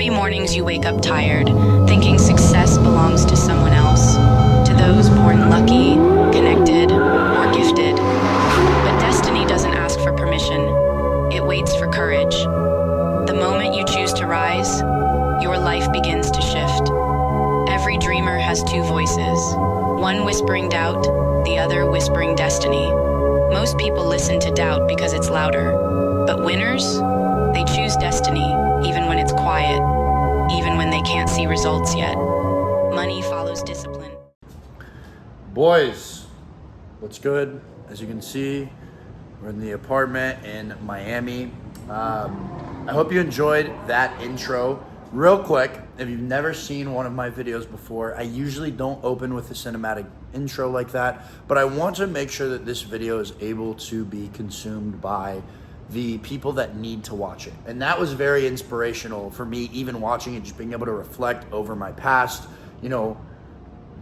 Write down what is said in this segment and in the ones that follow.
be mornings you wake up tired, thinking success belongs to someone else, to those born lucky, connected, or gifted. But destiny doesn't ask for permission. It waits for courage. The moment you choose to rise, your life begins to shift. Every dreamer has two voices, one whispering doubt, the other whispering destiny. Most people listen to doubt because it's louder, but winners, they choose destiny, even when it's quiet, even when they can't see results yet. Money follows discipline. Boys, what's good? As you can see, we're in the apartment in Miami. I hope you enjoyed that intro. Real quick, if you've never seen one of my videos before, I usually don't open with a cinematic intro like that, but I want to make sure that this video is able to be consumed by the people that need to watch it. And that was very inspirational for me, even watching it, just being able to reflect over my past,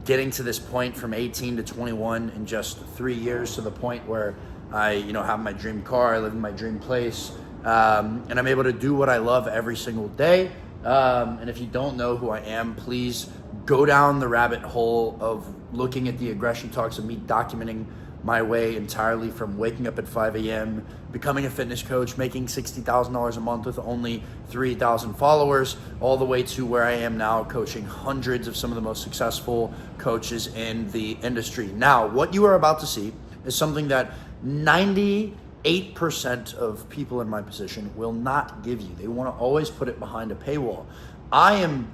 getting to this point from 18 to 21 in just 3 years, to the point where I, have my dream car, I live in my dream place, and I'm able to do what I love every single day. And if you don't know who I am, please go down the rabbit hole of looking at the aggression talks of me documenting my way entirely from waking up at 5 a.m., becoming a fitness coach, making $60,000 a month with only 3,000 followers, all the way to where I am now, coaching hundreds of some of the most successful coaches in the industry. Now, what you are about to see is something that 98% of people in my position will not give you. They want to always put it behind a paywall. I am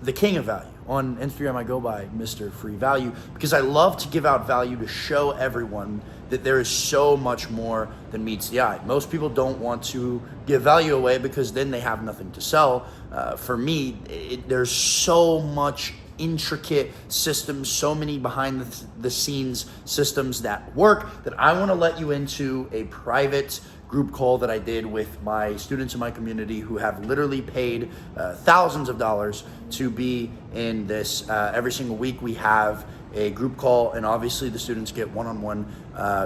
the king of value. On Instagram, I go by Mr. Free Value because I love to give out value to show everyone that there is so much more than meets the eye. Most people don't want to give value away because then they have nothing to sell. For me, there's so much intricate systems, so many behind the scenes systems that work, that I want to let you into a private group call that I did with my students in my community who have literally paid thousands of dollars to be in this. Every single week we have a group call, and obviously the students get one-on-one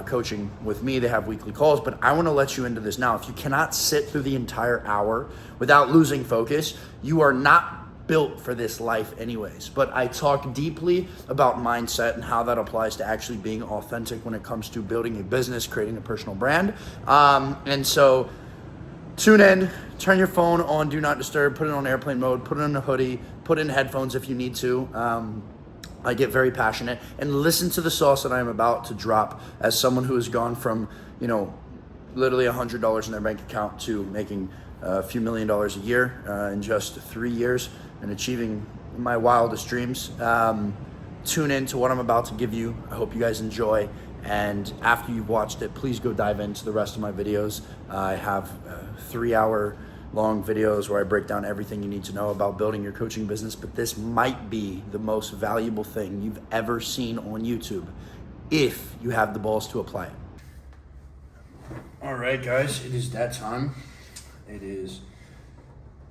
coaching with me. They have weekly calls, but I want to let you into this now. If you cannot sit through the entire hour without losing focus, you are not built for this life anyways. But I talk deeply about mindset and how that applies to actually being authentic when it comes to building a business, creating a personal brand. And so tune in, turn your phone on Do Not Disturb, put it on airplane mode, put it in a hoodie, put in headphones if you need to. I get very passionate, and listen to the sauce that I am about to drop as someone who has gone from, literally $100 in their bank account to making a few $1 million a year in just 3 years and achieving my wildest dreams. Tune in to what I'm about to give you. I hope you guys enjoy. And after you've watched it, please go dive into the rest of my videos. I have 3-hour long videos where I break down everything you need to know about building your coaching business. But this might be the most valuable thing you've ever seen on YouTube if you have the balls to apply it. All right, guys, it is that time. It is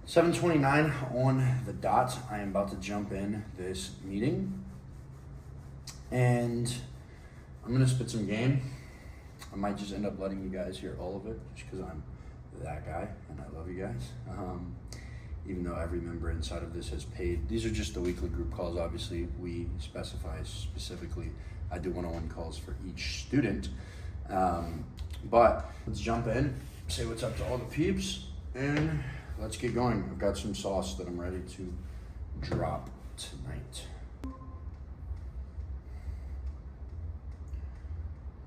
7:29 on the dot. I am about to jump in this meeting, and I'm gonna spit some game. I might just end up letting you guys hear all of it just because I'm that guy and I love you guys. Even though every member inside of this has paid. These are just the weekly group calls. Obviously, we specify specifically. I do one-on-one calls for each student. But let's jump in, say what's up to all the peeps, and let's get going. I've got some sauce that I'm ready to drop tonight.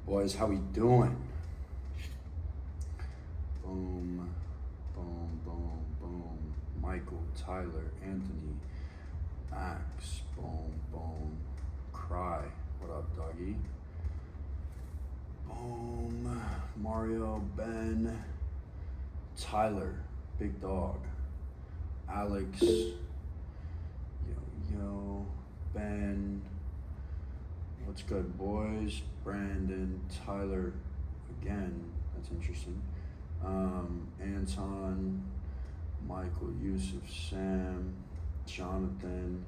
Boys, how we doing? Boom, boom, boom, boom. Michael, Tyler, Anthony, Max, boom, boom. Cry, what up, doggy? Boom, Mario, Ben, Tyler, Big Dog, Alex, Yo, Ben, what's good, boys? Brandon, Tyler, again, that's interesting. Anton, Michael, Yusuf, Sam, Jonathan,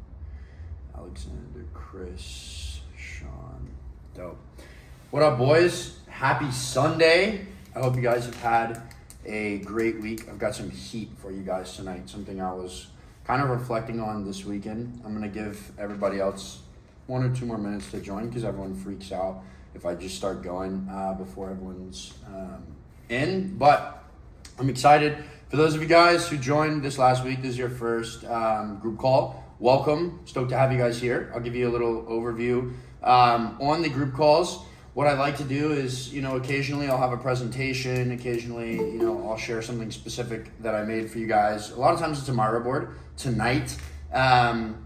Alexander, Chris, Sean, dope. What up, boys? Happy Sunday. I hope you guys have had a great week. I've got some heat for you guys tonight, something I was kind of reflecting on this weekend. I'm going to give everybody else 1 or 2 more minutes to join because everyone freaks out if I just start going before everyone's in. But I'm excited. For those of you guys who joined this last week, this is your first group call. Welcome. Stoked to have you guys here. I'll give you a little overview on the group calls. What I like to do is, occasionally I'll have a presentation. Occasionally, I'll share something specific that I made for you guys. A lot of times it's a Miro board. Tonight,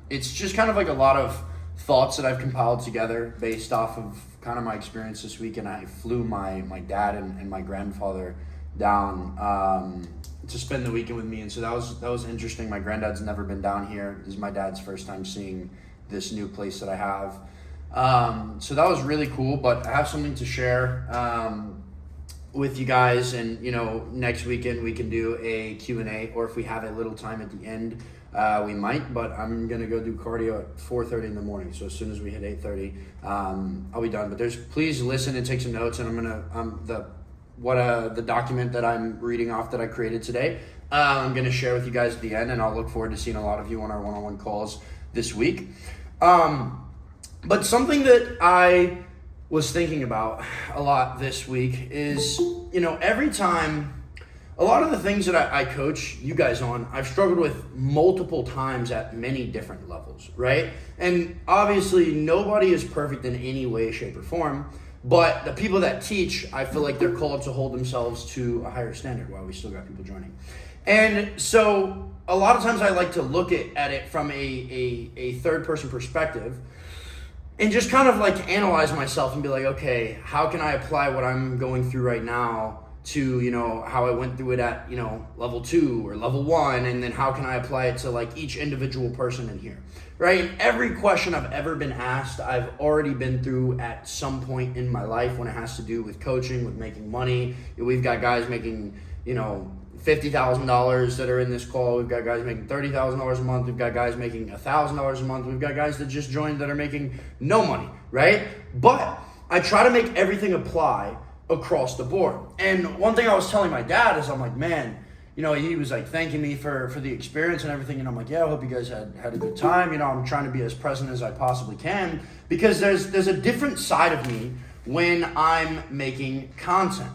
it's just kind of like a lot of thoughts that I've compiled together based off of kind of my experience this week. And I flew my dad and my grandfather down to spend the weekend with me, and so that was interesting. My granddad's never been down here. This is my dad's first time seeing this new place that I have. So that was really cool, but I have something to share with you guys, and next weekend we can do a Q&A, or if we have a little time at the end, we might, but I'm gonna go do cardio at 4:30 in the morning, so as soon as we hit 8:30, I'll be done. But please listen and take some notes, and the document that I'm reading off that I created today, I'm going to share with you guys at the end, and I'll look forward to seeing a lot of you on our one-on-one calls this week. But something that I was thinking about a lot this week is, every time, a lot of the things that I coach you guys on, I've struggled with multiple times at many different levels, right? And obviously nobody is perfect in any way, shape, or form. But the people that teach, I feel like they're called to hold themselves to a higher standard while we still got people joining. And so a lot of times I like to look at it from a third person perspective and just kind of like analyze myself and be like, okay, how can I apply what I'm going through right now to, how I went through it at, level 2 or level 1, and then how can I apply it to like each individual person in here, right? And every question I've ever been asked, I've already been through at some point in my life when it has to do with coaching, with making money. We've got guys making, $50,000 that are in this call. We've got guys making $30,000 a month. We've got guys making $1,000 a month. We've got guys that just joined that are making no money, right? But I try to make everything apply across the board. And one thing I was telling my dad is, I'm like, man, he was like thanking me for the experience and everything, and I'm like, yeah, I hope you guys had a good time. I'm trying to be as present as I possibly can, because there's a different side of me when I'm making content.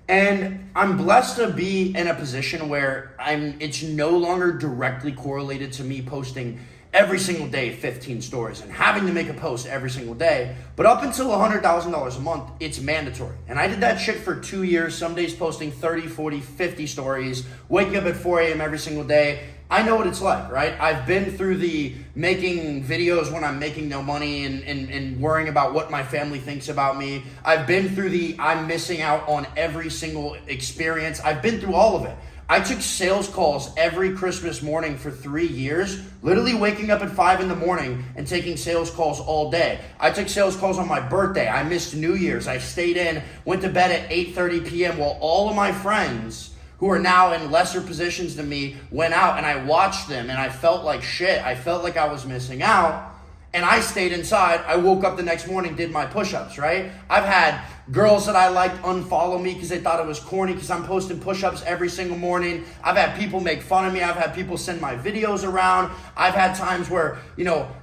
And I'm blessed to be in a position where it's no longer directly correlated to me posting every single day 15 stories and having to make a post every single day. But up until $100,000 a month, it's mandatory. And I did that shit for 2 years, some days posting 30, 40, 50 stories, waking up at 4 a.m. every single day. I know what it's like, right? I've been through the making videos when I'm making no money and worrying about what my family thinks about me. I've been through the I'm missing out on every single experience. I've been through all of it. I took sales calls every Christmas morning for 3 years, literally waking up at 5 in the morning and taking sales calls all day. I took sales calls on my birthday. I missed New Year's. I stayed in, went to bed at 8:30 p.m. while all of my friends who are now in lesser positions than me went out, and I watched them, and I felt like shit. I felt like I was missing out, and I stayed inside. I woke up the next morning, did my push-ups, right? I've had girls that I liked unfollow me because they thought it was corny because I'm posting push-ups every single morning. I've had people make fun of me. I've had people send my videos around. I've had times where,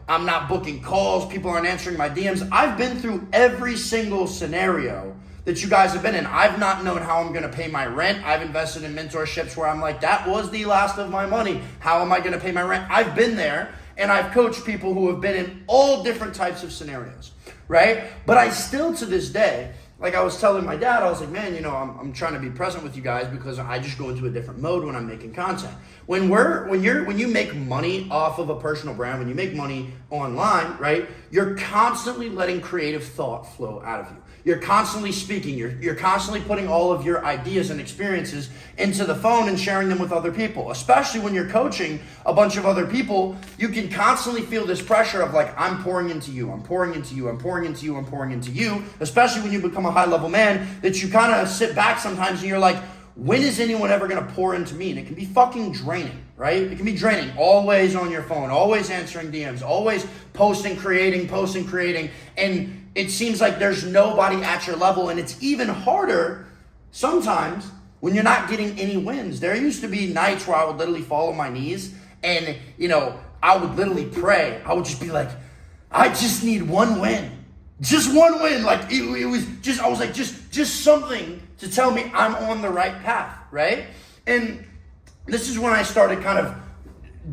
I'm not booking calls. People aren't answering my DMs. I've been through every single scenario that you guys have been in. I've not known how I'm going to pay my rent. I've invested in mentorships where I'm like, that was the last of my money. How am I going to pay my rent? I've been there, and I've coached people who have been in all different types of scenarios, right? But I still, to this day, like I was telling my dad, I was like, man, I'm trying to be present with you guys because I just go into a different mode when I'm making content. When you make money off of a personal brand, when you make money online, right, you're constantly letting creative thought flow out of you. You're constantly speaking. You're constantly putting all of your ideas and experiences into the phone and sharing them with other people. Especially when you're coaching a bunch of other people, you can constantly feel this pressure of like, I'm pouring into you, I'm pouring into you, I'm pouring into you, I'm pouring into you. Especially when you become a high-level man, that you kind of sit back sometimes and you're like, when is anyone ever going to pour into me? And it can be fucking draining, right? It can be draining. Always on your phone, always answering DMs, always posting, creating. And it seems like there's nobody at your level. And it's even harder sometimes when you're not getting any wins. There used to be nights where I would literally fall on my knees and, I would literally pray. I would just be like, I just need one win. Just one win. Like it was just, I was like, just something to tell me I'm on the right path, right? And this is when I started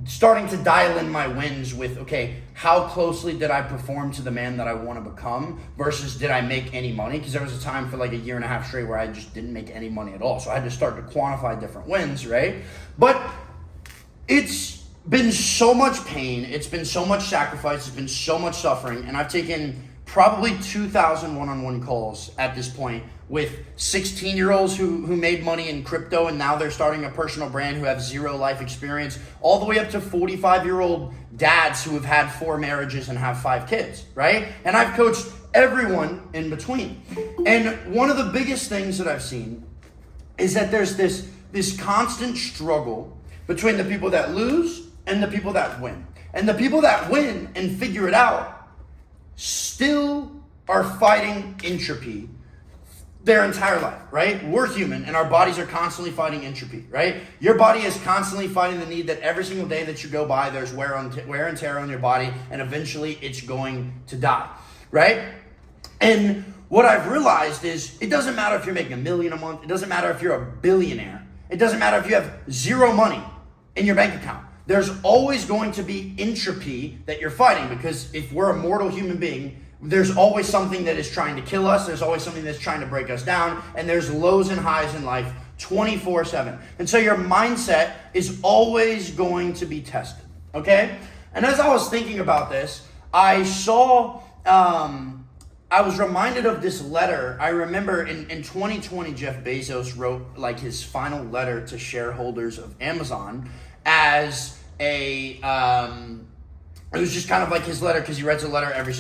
starting to dial in my wins with, okay, how closely did I perform to the man that I want to become versus did I make any money? Because there was a time for like a year and a half straight where I just didn't make any money at all. So I had to start to quantify different wins, right? But it's been so much pain. It's been so much sacrifice. It's been so much suffering. And I've taken probably 2,000 one-on-one calls at this point with 16-year-olds who made money in crypto and now they're starting a personal brand who have zero life experience, all the way up to 45-year-old dads who have had 4 marriages and have 5 kids, right? And I've coached everyone in between. And one of the biggest things that I've seen is that there's this constant struggle between the people that lose and the people that win. And the people that win and figure it out still are fighting entropy their entire life, right? We're human and our bodies are constantly fighting entropy, right? Your body is constantly fighting the need that every single day that you go by, there's wear and tear on your body, and eventually it's going to die, right? And what I've realized is it doesn't matter if you're making $1 million a month. It doesn't matter if you're a billionaire. It doesn't matter if you have zero money in your bank account. There's always going to be entropy that you're fighting, because if we're a mortal human being, there's always something that is trying to kill us. There's always something that's trying to break us down. And there's lows and highs in life 24/7. And so your mindset is always going to be tested, okay? And as I was thinking about this, I saw, I was reminded of this letter. I remember in 2020, Jeff Bezos wrote like his final letter to shareholders of Amazon as a, it was just kind of like his letter, because he writes a letter every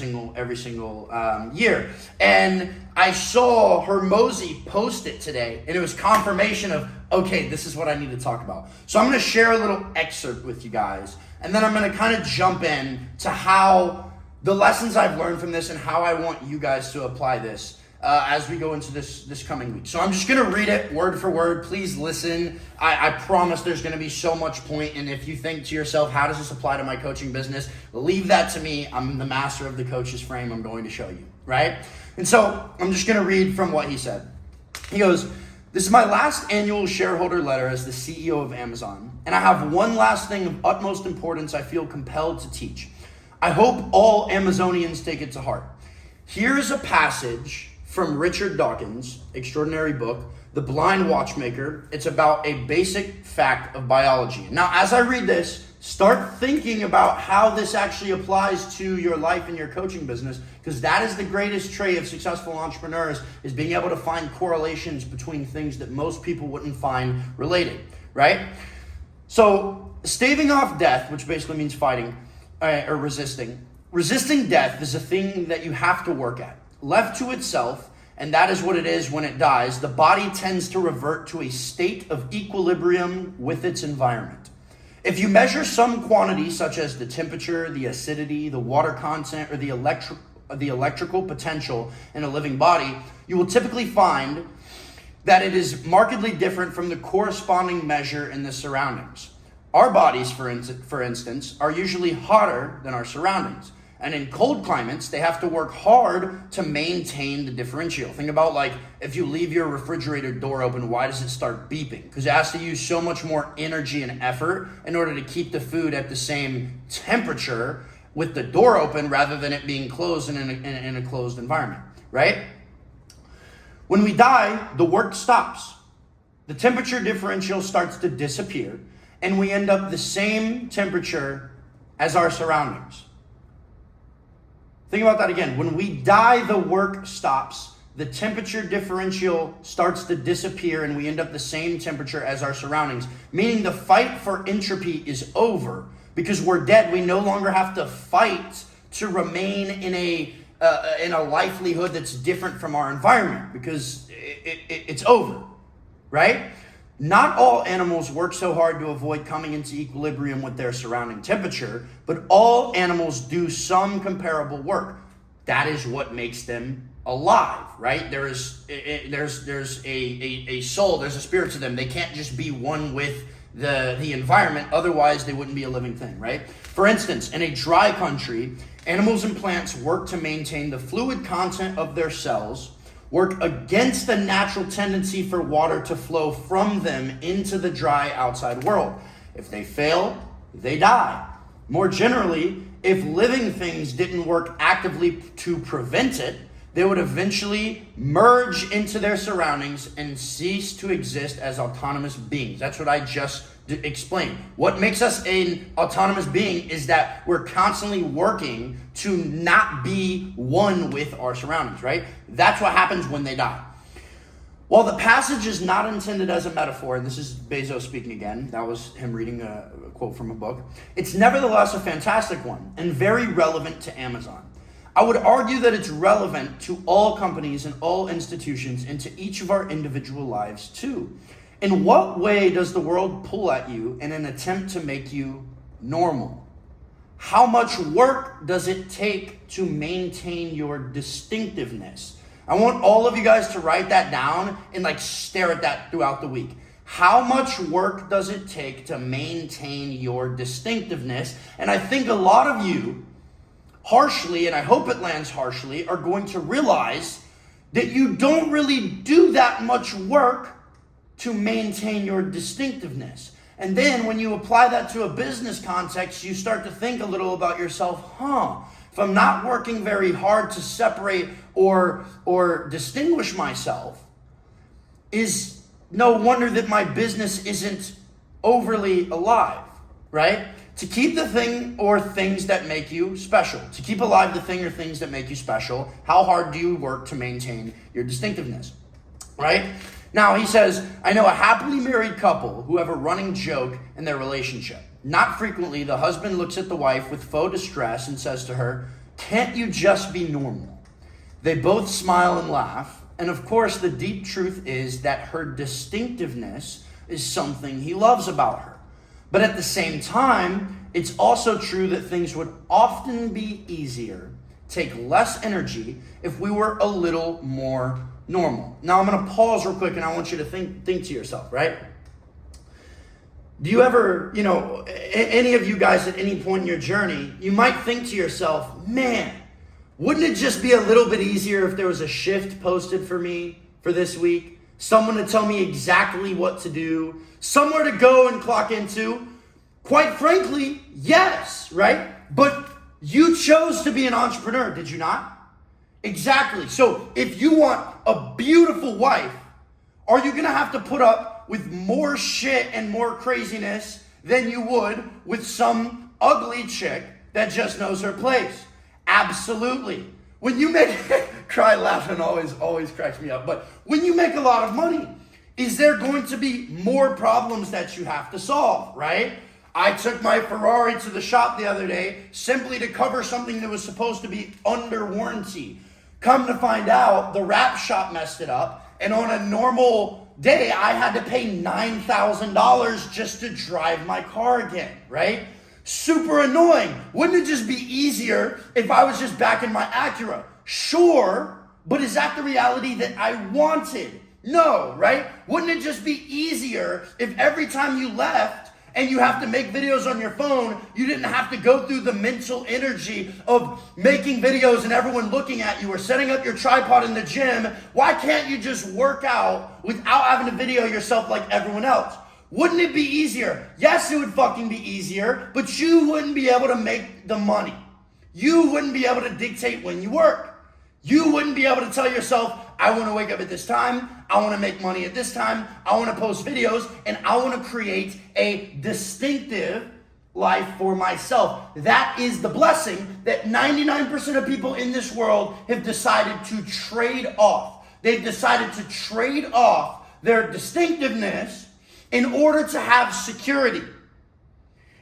single year. And I saw Hormozi post it today, and it was confirmation of, okay, this is what I need to talk about. So I'm going to share a little excerpt with you guys, and then I'm going to kind of jump in to how the lessons I've learned from this and how I want you guys to apply this as we go into this coming week. So I'm just going to read it word for word. Please listen. I promise there's going to be so much point. And if you think to yourself, how does this apply to my coaching business? Leave that to me. I'm the master of the coach's frame. I'm going to show you, right? And so I'm just going to read from what he said. He goes, "This is my last annual shareholder letter as the CEO of Amazon. And I have one last thing of utmost importance I feel compelled to teach. I hope all Amazonians take it to heart. Here is a passage from Richard Dawkins' extraordinary book, The Blind Watchmaker. It's about a basic fact of biology." Now, as I read this, start thinking about how this actually applies to your life and your coaching business, because that is the greatest trait of successful entrepreneurs, is being able to find correlations between things that most people wouldn't find related, right? So, staving off death, which basically means fighting or resisting. Resisting death is a thing that you have to work at. Left to itself, and that is what it is when it dies, the body tends to revert to a state of equilibrium with its environment. If you measure some quantity, such as the temperature, the acidity, the water content, or the electrical potential in a living body, you will typically find that it is markedly different from the corresponding measure in the surroundings. Our bodies, for instance, are usually hotter than our surroundings. And in cold climates, they have to work hard to maintain the differential. Think about, like, if you leave your refrigerator door open, why does it start beeping? Because it has to use so much more energy and effort in order to keep the food at the same temperature with the door open rather than it being closed in a closed environment, right? When we die, the work stops. The temperature differential starts to disappear, and we end up the same temperature as our surroundings. Think about that again. When we die, the work stops. The temperature differential starts to disappear, and we end up the same temperature as our surroundings. Meaning the fight for entropy is over. Because we're dead, we no longer have to fight to remain in a livelihood that's different from our environment. Because it's over, right? Not all animals work so hard to avoid coming into equilibrium with their surrounding temperature, but all animals do some comparable work. That is what makes them alive, right? There's a soul, there's a spirit to them. They can't just be one with the environment, otherwise they wouldn't be a living thing, right? For instance, in a dry country, animals and plants work to maintain the fluid content of their cells, work against the natural tendency for water to flow from them into the dry outside world. If they fail, they die. More generally, if living things didn't work actively to prevent it, they would eventually merge into their surroundings and cease to exist as autonomous beings. That's what I just explained. What makes us an autonomous being is that we're constantly working to not be one with our surroundings, right? That's what happens when they die. While the passage is not intended as a metaphor, and this is Bezos speaking again, that was him reading a quote from a book, it's nevertheless a fantastic one and very relevant to Amazon. I would argue that it's relevant to all companies and all institutions and to each of our individual lives too. In what way does the world pull at you in an attempt to make you normal? How much work does it take to maintain your distinctiveness? I want all of you guys to write that down and stare at that throughout the week. How much work does it take to maintain your distinctiveness? And I think a lot of you, harshly, and I hope it lands harshly, are going to realize that you don't really do that much work to maintain your distinctiveness. And then when you apply that to a business context, you start to think a little about yourself, if I'm not working very hard to separate or distinguish myself, is no wonder that my business isn't overly alive, right? To keep the thing or things that make you special, to keep alive the thing or things that make you special, how hard do you work to maintain your distinctiveness, right? Now, he says, I know a happily married couple who have a running joke in their relationship. Not frequently, the husband looks at the wife with faux distress and says to her, can't you just be normal? They both smile and laugh. And of course, the deep truth is that her distinctiveness is something he loves about her. But at the same time, it's also true that things would often be easier, take less energy, if we were a little more normal. Now, I'm going to pause real quick and I want you to think to yourself, right? Do you ever, any of you guys at any point in your journey, you might think to yourself, man, wouldn't it just be a little bit easier if there was a shift posted for me for this week? Someone to tell me exactly what to do, somewhere to go and clock into? Quite frankly, yes, right? But you chose to be an entrepreneur, did you not? Exactly. So if you want a beautiful wife, are you going to have to put up with more shit and more craziness than you would with some ugly chick that just knows her place? Absolutely. When you make, cry laughing always cracks me up, but when you make a lot of money, is there going to be more problems that you have to solve, right? I took my Ferrari to the shop the other day simply to cover something that was supposed to be under warranty. Come to find out, the wrap shop messed it up, and on a normal day, I had to pay $9,000 just to drive my car again, right? Super annoying. Wouldn't it just be easier if I was just back in my Acura? Sure, but is that the reality that I wanted? No, right? Wouldn't it just be easier if every time you left and you have to make videos on your phone, you didn't have to go through the mental energy of making videos and everyone looking at you or setting up your tripod in the gym? Why can't you just work out without having to video yourself like everyone else? Wouldn't it be easier? Yes, it would fucking be easier, but you wouldn't be able to make the money. You wouldn't be able to dictate when you work. You wouldn't be able to tell yourself, I want to wake up at this time, I want to make money at this time, I want to post videos, and I want to create a distinctive life for myself. That is the blessing that 99% of people in this world have decided to trade off. They've decided to trade off their distinctiveness in order to have security.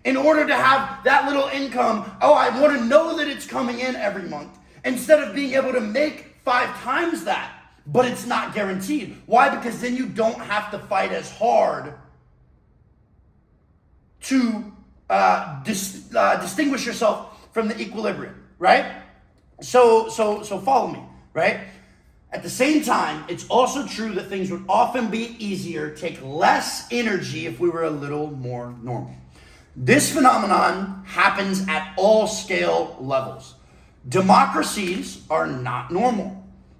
In order to have that little income, I want to know that it's coming in every month. Instead of being able to make 5 times that, but it's not guaranteed. Why? Because then you don't have to fight as hard to distinguish yourself from the equilibrium, right? So follow me, right? At the same time, it's also true that things would often be easier, take less energy if we were a little more normal. This phenomenon happens at all scale levels. Democracies are not normal.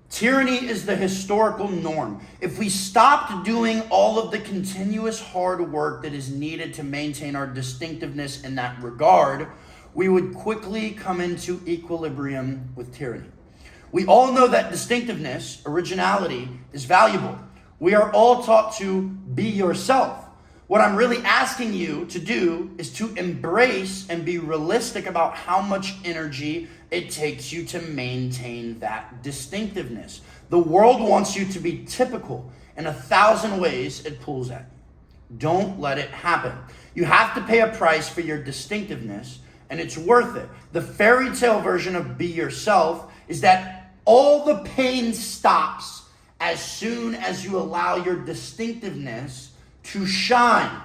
Tyranny is the historical norm. If we stopped doing all of the continuous hard work that is needed to maintain our distinctiveness in that regard, we would quickly come into equilibrium with tyranny. We all know that distinctiveness, originality, is valuable. We are all taught to be yourself. What I'm really asking you to do is to embrace and be realistic about how much energy it takes you to maintain that distinctiveness. The world wants you to be typical in 1,000 ways it pulls at you. Don't let it happen. You have to pay a price for your distinctiveness, and it's worth it. The fairy tale version of be yourself is that all the pain stops as soon as you allow your distinctiveness to shine.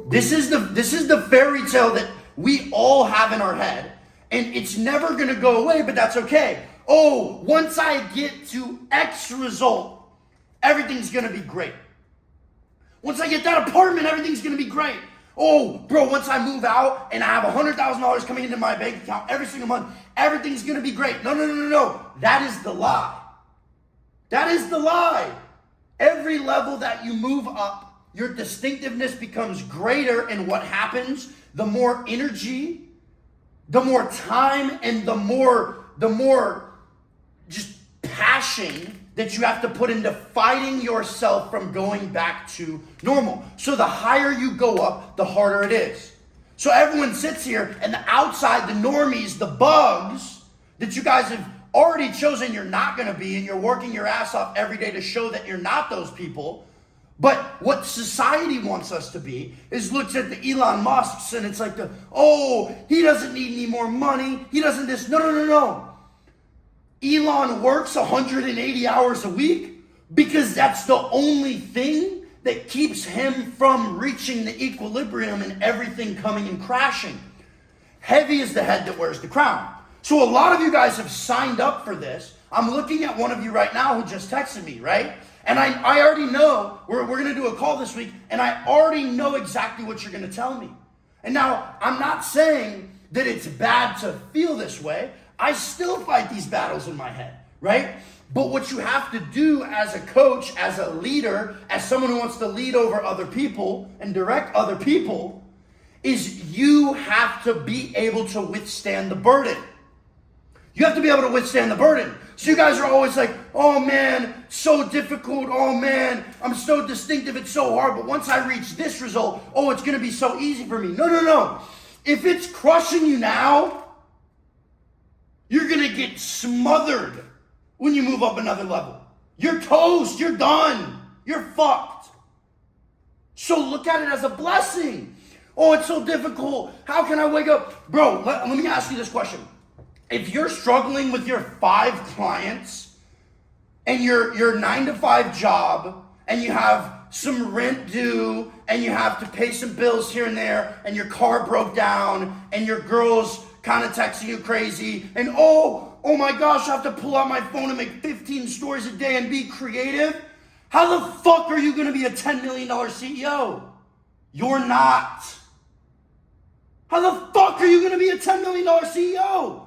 This is the fairy tale that we all have in our head, and it's never going to go away, but that's okay. Oh, once I get to X result, everything's going to be great. Once I get that apartment, everything's going to be great. Oh, bro, once I move out and I have $100,000 coming into my bank account every single month, everything's going to be great. No. That is the lie. That is the lie. Every level that you move up, your distinctiveness becomes greater, and what happens? The more energy, the more time, and the more just passion that you have to put into fighting yourself from going back to normal. So the higher you go up, the harder it is. So everyone sits here, and the outside, the normies, the bugs that you guys have already chosen you're not going to be, and you're working your ass off every day to show that you're not those people. But what society wants us to be is looks at the Elon Musks, and it's like he doesn't need any more money. He doesn't this. No. Elon works 180 hours a week because that's the only thing that keeps him from reaching the equilibrium and everything coming and crashing. Heavy is the head that wears the crown. So a lot of you guys have signed up for this. I'm looking at one of you right now who just texted me, right? And I already know, we're going to do a call this week, and I already know exactly what you're going to tell me. And now, I'm not saying that it's bad to feel this way. I still fight these battles in my head, right? But what you have to do as a coach, as a leader, as someone who wants to lead over other people and direct other people, is you have to be able to withstand the burden. You have to be able to withstand the burden. So you guys are always like, oh man, so difficult. Oh man, I'm so distinctive. It's so hard. But once I reach this result, it's going to be so easy for me. No. If it's crushing you now, you're going to get smothered when you move up another level. You're toast. You're done. You're fucked. So look at it as a blessing. Oh, it's so difficult. How can I wake up? Bro, let me ask you this question. If you're struggling with your 5 clients and your 9-to-5 job, and you have some rent due, and you have to pay some bills here and there, and your car broke down, and your girl's kind of texting you crazy, and oh my gosh, I have to pull out my phone and make 15 stories a day and be creative, how the fuck are you going to be a $10 million CEO? You're not. How the fuck are you going to be a $10 million CEO?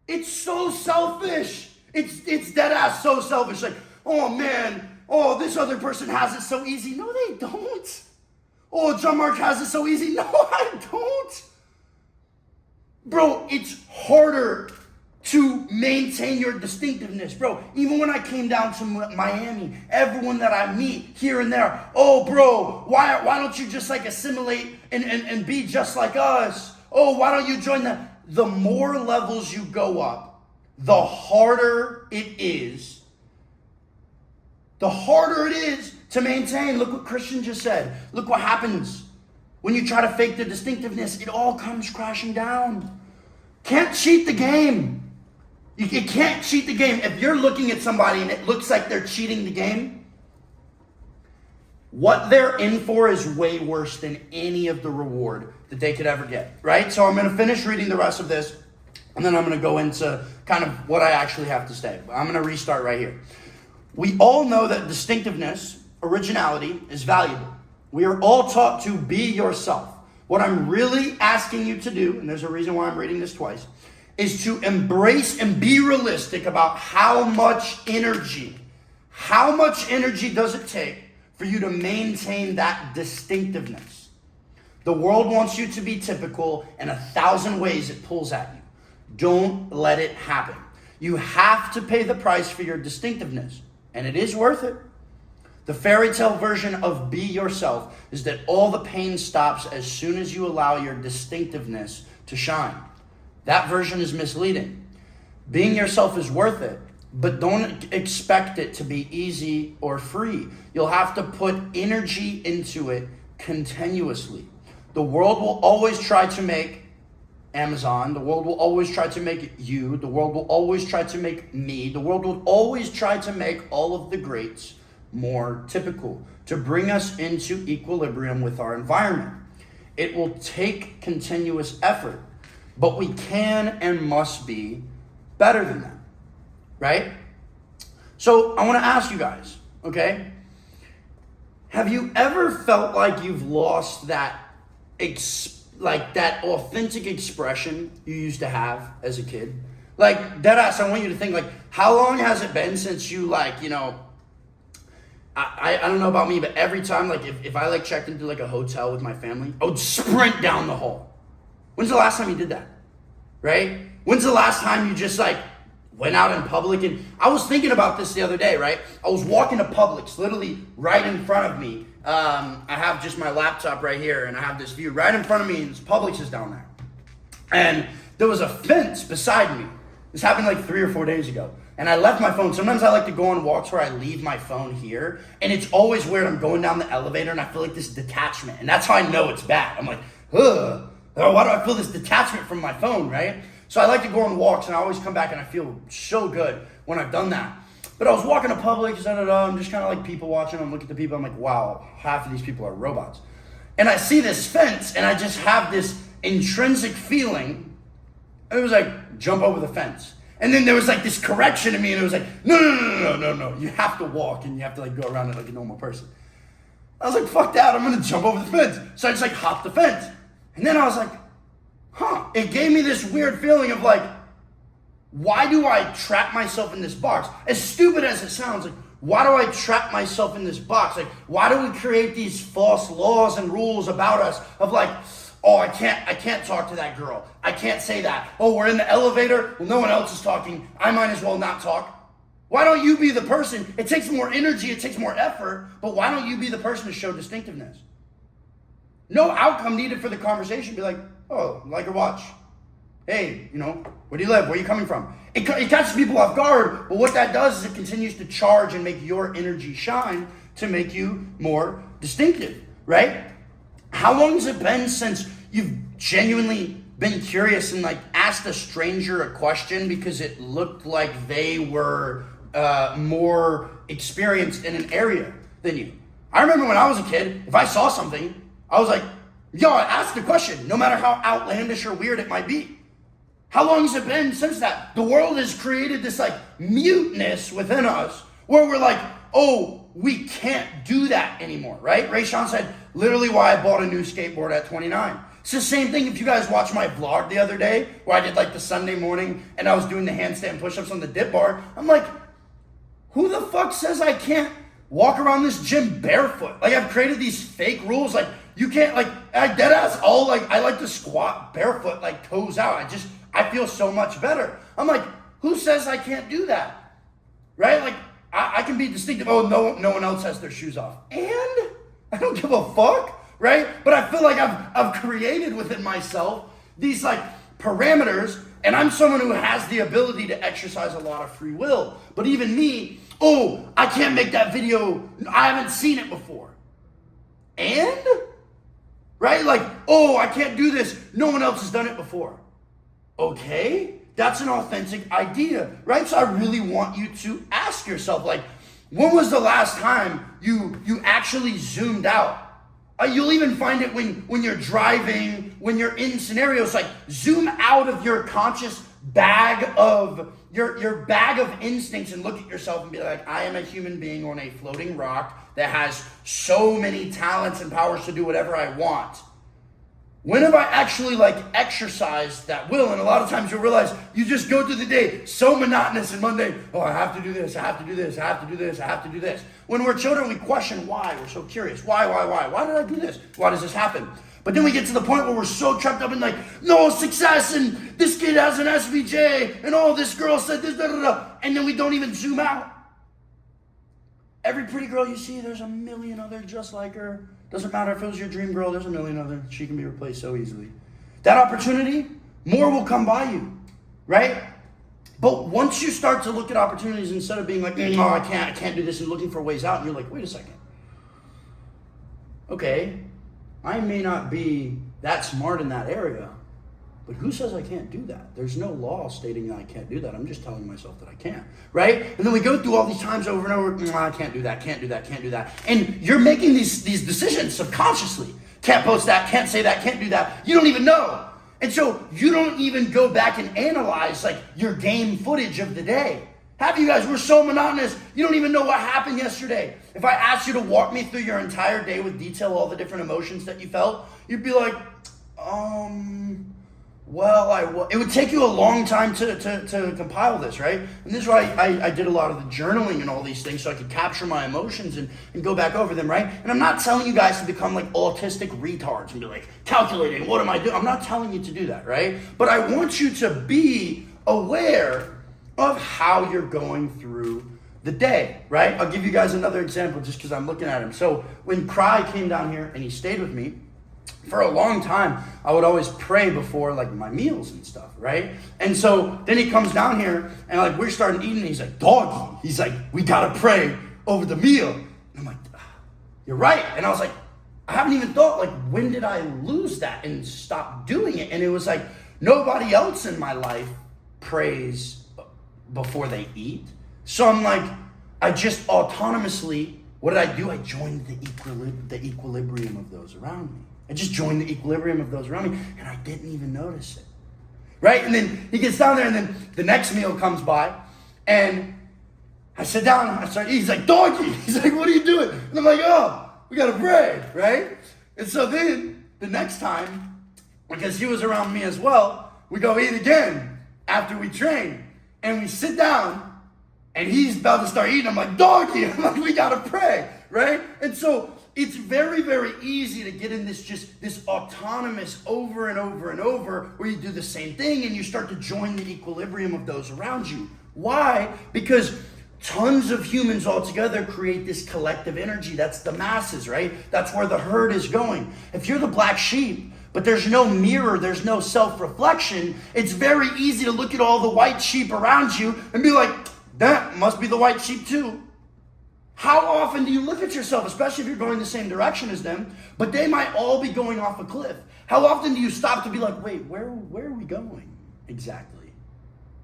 It's so selfish. It's dead ass so selfish. Like, oh man, this other person has it so easy. No, they don't. Oh, John Mark has it so easy. No, I don't. Bro, it's harder to maintain your distinctiveness. Bro, even when I came down to Miami, everyone that I meet here and there, oh bro, why don't you just like assimilate and be just like us? Oh, why don't you join the more levels you go up, the harder it is. The harder it is to maintain. Look what Christian just said. Look what happens when you try to fake the distinctiveness. It all comes crashing down. Can't cheat the game. You can't cheat the game. If you're looking at somebody and it looks like they're cheating the game, what they're in for is way worse than any of the reward that they could ever get, right? So I'm going to finish reading the rest of this. And then I'm going to go into kind of what I actually have to say. I'm going to restart right here. We all know that distinctiveness, originality, is valuable. We are all taught to be yourself. What I'm really asking you to do, and there's a reason why I'm reading this twice, is to embrace and be realistic about how much energy does it take for you to maintain that distinctiveness. The world wants you to be typical in 1,000 ways it pulls at you. Don't let it happen. You have to pay the price for your distinctiveness, and it is worth it. The fairy tale version of be yourself is that all the pain stops as soon as you allow your distinctiveness to shine. That version is misleading. Being yourself is worth it, but don't expect it to be easy or free. You'll have to put energy into it continuously. The world will always try to make Amazon, the world will always try to make you, the world will always try to make me, the world will always try to make all of the greats more typical, to bring us into equilibrium with our environment. It will take continuous effort, but we can and must be better than that, right? So I want to ask you guys, okay? Have you ever felt like you've lost that that authentic expression you used to have as a kid? Like, deadass, I want you to think, like, how long has it been since you, like, you know, I don't know about me, but every time, like, if I, like, checked into, like, a hotel with my family, I would sprint down the hall. When's the last time you did that? Right? When's the last time you just, like, went out in public? And I was thinking about this the other day, right? I was walking to Publix, literally right in front of me. I have just my laptop right here, and I have this view right in front of me, and Publix is down there. And there was a fence beside me. This happened like 3 or 4 days ago. And I left my phone. Sometimes I like to go on walks where I leave my phone here. And it's always weird. I'm going down the elevator and I feel like this detachment. And that's how I know it's bad. I'm like, ugh, why do I feel this detachment from my phone, right? So I like to go on walks, and I always come back and I feel so good when I've done that. But I was walking to Publix, I'm just kind of like people watching. I'm looking at the people. I'm like, wow, half of these people are robots. And I see this fence, and I just have this intrinsic feeling. And it was like, jump over the fence. And then there was like this correction in me, and it was like, no. You have to walk, and you have to like go around it like a normal person. I was like, fuck that, I'm gonna jump over the fence. So I just like hopped the fence. And then I was like, it gave me this weird feeling of like, why do I trap myself in this box? As stupid as it sounds, like, why do I trap myself in this box? Like, why do we create these false laws and rules about us of like, oh, I can't talk to that girl. I can't say that. Oh, we're in the elevator. Well, no one else is talking. I might as well not talk. Why don't you be the person? It takes more energy. It takes more effort. But why don't you be the person to show distinctiveness? No outcome needed for the conversation. Be like, oh, like or watch. Hey, you know, where do you live? Where are you coming from? It catches people off guard. But what that does is it continues to charge and make your energy shine to make you more distinctive, right? How long has it been since you've genuinely been curious and like asked a stranger a question because it looked like they were more experienced in an area than you? I remember when I was a kid, if I saw something, I was like, yo, I asked the question, no matter how outlandish or weird it might be. How long has it been since that? The world has created this like muteness within us where we're like, oh, we can't do that anymore, right? Ray Sean said, literally why I bought a new skateboard at 29. It's the same thing if you guys watched my vlog the other day where I did like the Sunday morning and I was doing the handstand push-ups on the dip bar. I'm like, who the fuck says I can't walk around this gym barefoot? Like I've created these fake rules. Like you can't like, I deadass all like, I like to squat barefoot, like toes out. I feel so much better. I'm like, who says I can't do that? Right? Like I can be distinctive. Oh, no one else has their shoes off. And I don't give a fuck, right? But I feel like I've created within myself these like parameters, and I'm someone who has the ability to exercise a lot of free will. But even me, oh, I can't make that video. I haven't seen it before. And? Right? Like, oh, I can't do this. No one else has done it before. Okay, that's an authentic idea, right? So I really want you to ask yourself, like, when was the last time you actually zoomed out? You'll even find it when you're driving, when you're in scenarios, like zoom out of your conscious bag of your bag of instincts and look at yourself and be like, I am a human being on a floating rock that has so many talents and powers to do whatever I want. When have I actually like exercised that will? And a lot of times you'll realize you just go through the day so monotonous and mundane. Oh, I have to do this, I have to do this, I have to do this, I have to do this. When we're children, we question why. We're so curious. Why? Why did I do this? Why does this happen? But then we get to the point where we're so trapped up in like, no, success, and this kid has an SVJ, and oh, this girl said this, da, da, da. And then we don't even zoom out. Every pretty girl you see, there's a million other just like her. Doesn't matter if it was your dream girl, there's a million other. She can be replaced so easily. That opportunity, more will come by you, right? But once you start to look at opportunities instead of being like, no, I can't do this, and looking for ways out, and you're like, wait a second. Okay, I may not be that smart in that area, but who says I can't do that? There's no law stating that I can't do that. I'm just telling myself that I can, right? And then we go through all these times over and over, I can't do that, can't do that, can't do that. And you're making these decisions subconsciously. Can't post that, can't say that, can't do that. You don't even know. And so you don't even go back and analyze like your game footage of the day. Half of you guys, we're so monotonous, you don't even know what happened yesterday. If I asked you to walk me through your entire day with detail, all the different emotions that you felt, you'd be like, well, it would take you a long time to compile this, right? And this is why I did a lot of the journaling and all these things so I could capture my emotions and go back over them, right? And I'm not telling you guys to become like autistic retards and be like, calculating, what am I doing? I'm not telling you to do that, right? But I want you to be aware of how you're going through the day, right? I'll give you guys another example just because I'm looking at him. So when Cry came down here and he stayed with me, for a long time, I would always pray before like my meals and stuff, right? And so then he comes down here and like we're starting eating and he's like, doggy. He's like, we gotta pray over the meal. And I'm like, you're right. And I was like, I haven't even thought like, when did I lose that and stop doing it? And it was like, nobody else in my life prays before they eat. So I'm like, I just autonomously, what did I do? I joined the equilibrium of those around me. I just joined the equilibrium of those around me, and I didn't even notice it, right? And then he gets down there, and then the next meal comes by, and I sit down, and I start eating. He's like, doggy. He's like, what are you doing? And I'm like, oh, we got to pray, right? And so then the next time, because he was around me as well, we go eat again after we train, and we sit down, and he's about to start eating. I'm like, doggy. I'm like, we got to pray, right? And so it's very, very easy to get in this autonomous over and over and over where you do the same thing and you start to join the equilibrium of those around you. Why? Because tons of humans all together create this collective energy. That's the masses, right? That's where the herd is going. If you're the black sheep, but there's no mirror, there's no self-reflection, it's very easy to look at all the white sheep around you and be like, that must be the white sheep too. How often do you look at yourself, especially if you're going the same direction as them, but they might all be going off a cliff? How often do you stop to be like, wait, where are we going exactly?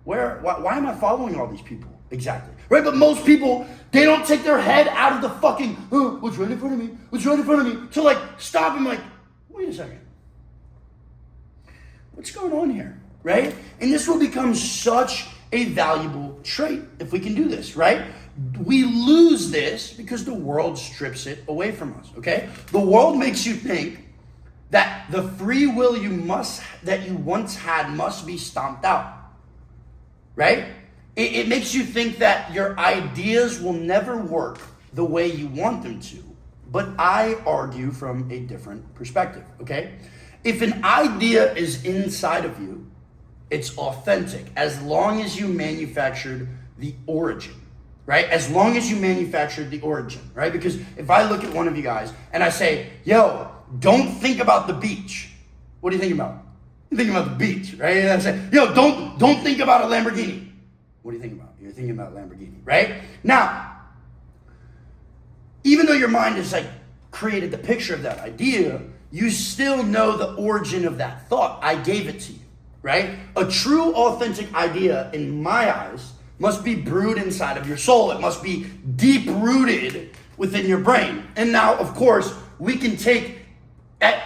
Why am I following all these people exactly? Right, but most people, they don't take their head out of the fucking, what's right in front of me? What's right in front of me? To like stop and like, wait a second. What's going on here, right? And this will become such a valuable trait if we can do this, right? We lose this because the world strips it away from us, okay? The world makes you think that the free will that you once had must be stomped out, right? It makes you think that your ideas will never work the way you want them to. But I argue from a different perspective, okay? If an idea is inside of you, it's authentic as long as you manufactured the origin, right? As long as you manufactured the origin, right? Because if I look at one of you guys and I say, yo, don't think about the beach. What do you think about? You're thinking about the beach, right? And I say, yo, don't think about a Lamborghini. What do you think about? You're thinking about Lamborghini, right? Now, even though your mind has like created the picture of that idea, you still know the origin of that thought. I gave it to you, right? A true authentic idea in my eyes must be brewed inside of your soul. It must be deep rooted within your brain. And now, of course, we can take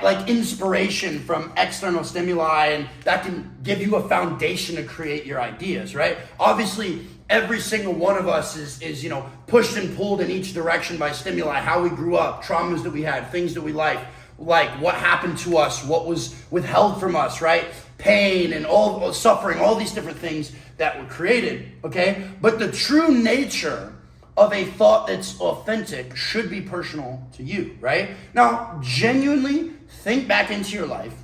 like inspiration from external stimuli, and that can give you a foundation to create your ideas, right? Obviously, every single one of us is pushed and pulled in each direction by stimuli, how we grew up, traumas that we had, things that we like what happened to us, what was withheld from us, right? Pain and all suffering, all these different things that were created, okay? But the true nature of a thought that's authentic should be personal to you, right? Now, genuinely think back into your life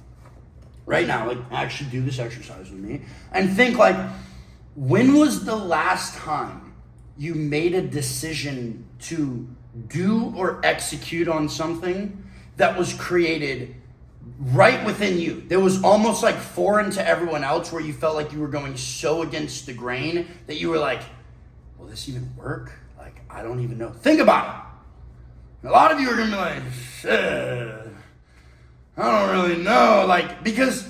right now, like actually do this exercise with me, and think like, when was the last time you made a decision to do or execute on something that was created right within you? There was almost like foreign to everyone else, where you felt like you were going so against the grain that you were like, will this even work? Like, I don't even know. Think about it. A lot of you are going to be like, I don't really know. Like, because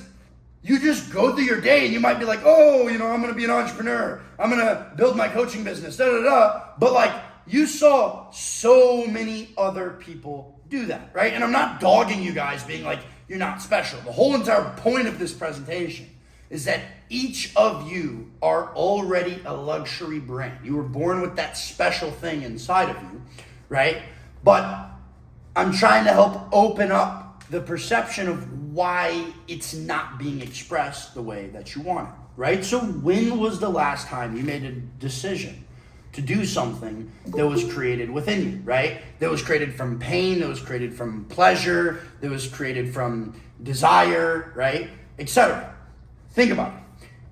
you just go through your day and you might be like, oh, I'm going to be an entrepreneur. I'm going to build my coaching business, But like, you saw so many other people do that, right? And I'm not dogging you guys, being like, you're not special. The whole entire point of this presentation is that each of you are already a luxury brand. You were born with that special thing inside of you, right? But I'm trying to help open up the perception of why it's not being expressed the way that you want it, right? So when was the last time you made a decision to do something that was created within you, right? That was created from pain, that was created from pleasure, that was created from desire, right? Etc. Think about it.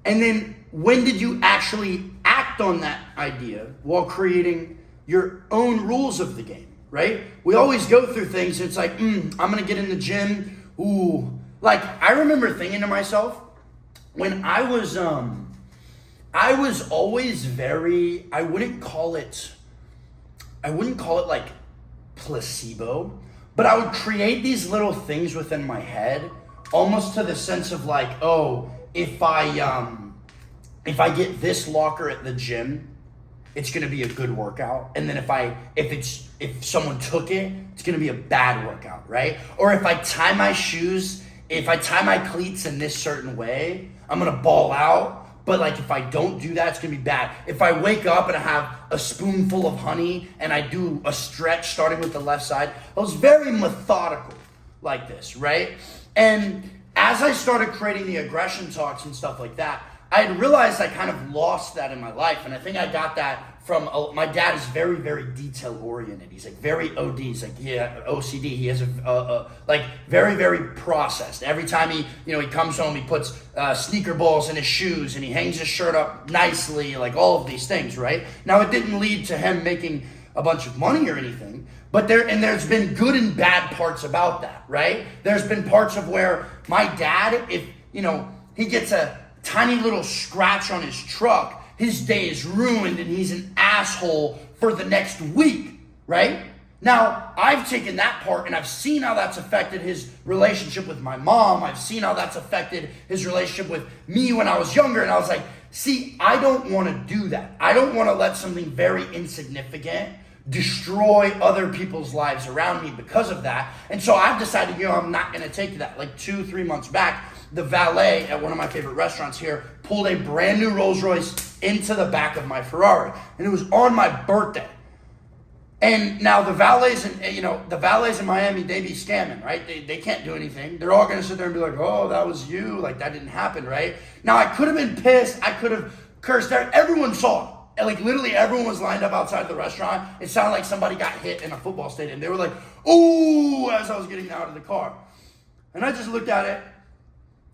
And then when did you actually act on that idea while creating your own rules of the game, right? We always go through things, it's like, I'm gonna get in the gym, ooh. Like, I remember thinking to myself, when I was always very, I wouldn't call it like placebo, but I would create these little things within my head, almost to the sense of like, oh, if I get this locker at the gym, it's gonna be a good workout. And then if someone took it, it's gonna be a bad workout, right? Or if I tie my cleats in this certain way, I'm gonna ball out. But like, if I don't do that, it's gonna be bad. If I wake up and I have a spoonful of honey and I do a stretch starting with the left side, I was very methodical like this, right? And as I started creating the aggression talks and stuff like that, I had realized I kind of lost that in my life. And I think I got that from, my dad is very, very detail oriented. He's like very OD, he's like, yeah, OCD. He has like very, very processed. Every time he comes home, he puts sneaker balls in his shoes and he hangs his shirt up nicely, like all of these things, right? Now, it didn't lead to him making a bunch of money or anything, but there's been good and bad parts about that, right? There's been parts of where my dad, if, he gets a tiny little scratch on his truck, his day is ruined and he's an asshole for the next week, right? Now, I've taken that part and I've seen how that's affected his relationship with my mom. I've seen how that's affected his relationship with me when I was younger. And I was like, see, I don't want to do that. I don't want to let something very insignificant destroy other people's lives around me because of that. And so I've decided, I'm not going to take that. Like 2-3 months back, the valet at one of my favorite restaurants here pulled a brand new Rolls Royce into the back of my Ferrari. And it was on my birthday. And now the valets in Miami, they be scamming, right? They can't do anything. They're all going to sit there and be like, oh, that was you. Like, that didn't happen, right? Now, I could have been pissed. I could have cursed. Everyone saw it. And like, literally everyone was lined up outside the restaurant. It sounded like somebody got hit in a football stadium. They were like, ooh, as I was getting out of the car. And I just looked at it.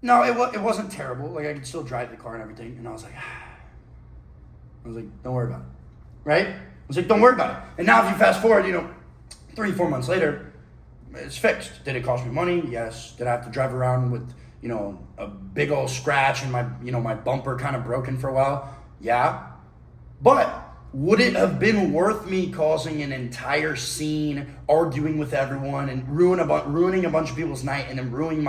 No, it wasn't terrible. Like, I could still drive the car and everything. And I was like, don't worry about it, right? I was like, don't worry about it. And now if you fast forward, 3-4 months later, it's fixed. Did it cost me money? Yes. Did I have to drive around with, a big old scratch and my bumper kind of broken for a while? Yeah. But would it have been worth me causing an entire scene, arguing with everyone, and ruining a bunch of people's night, and then ruining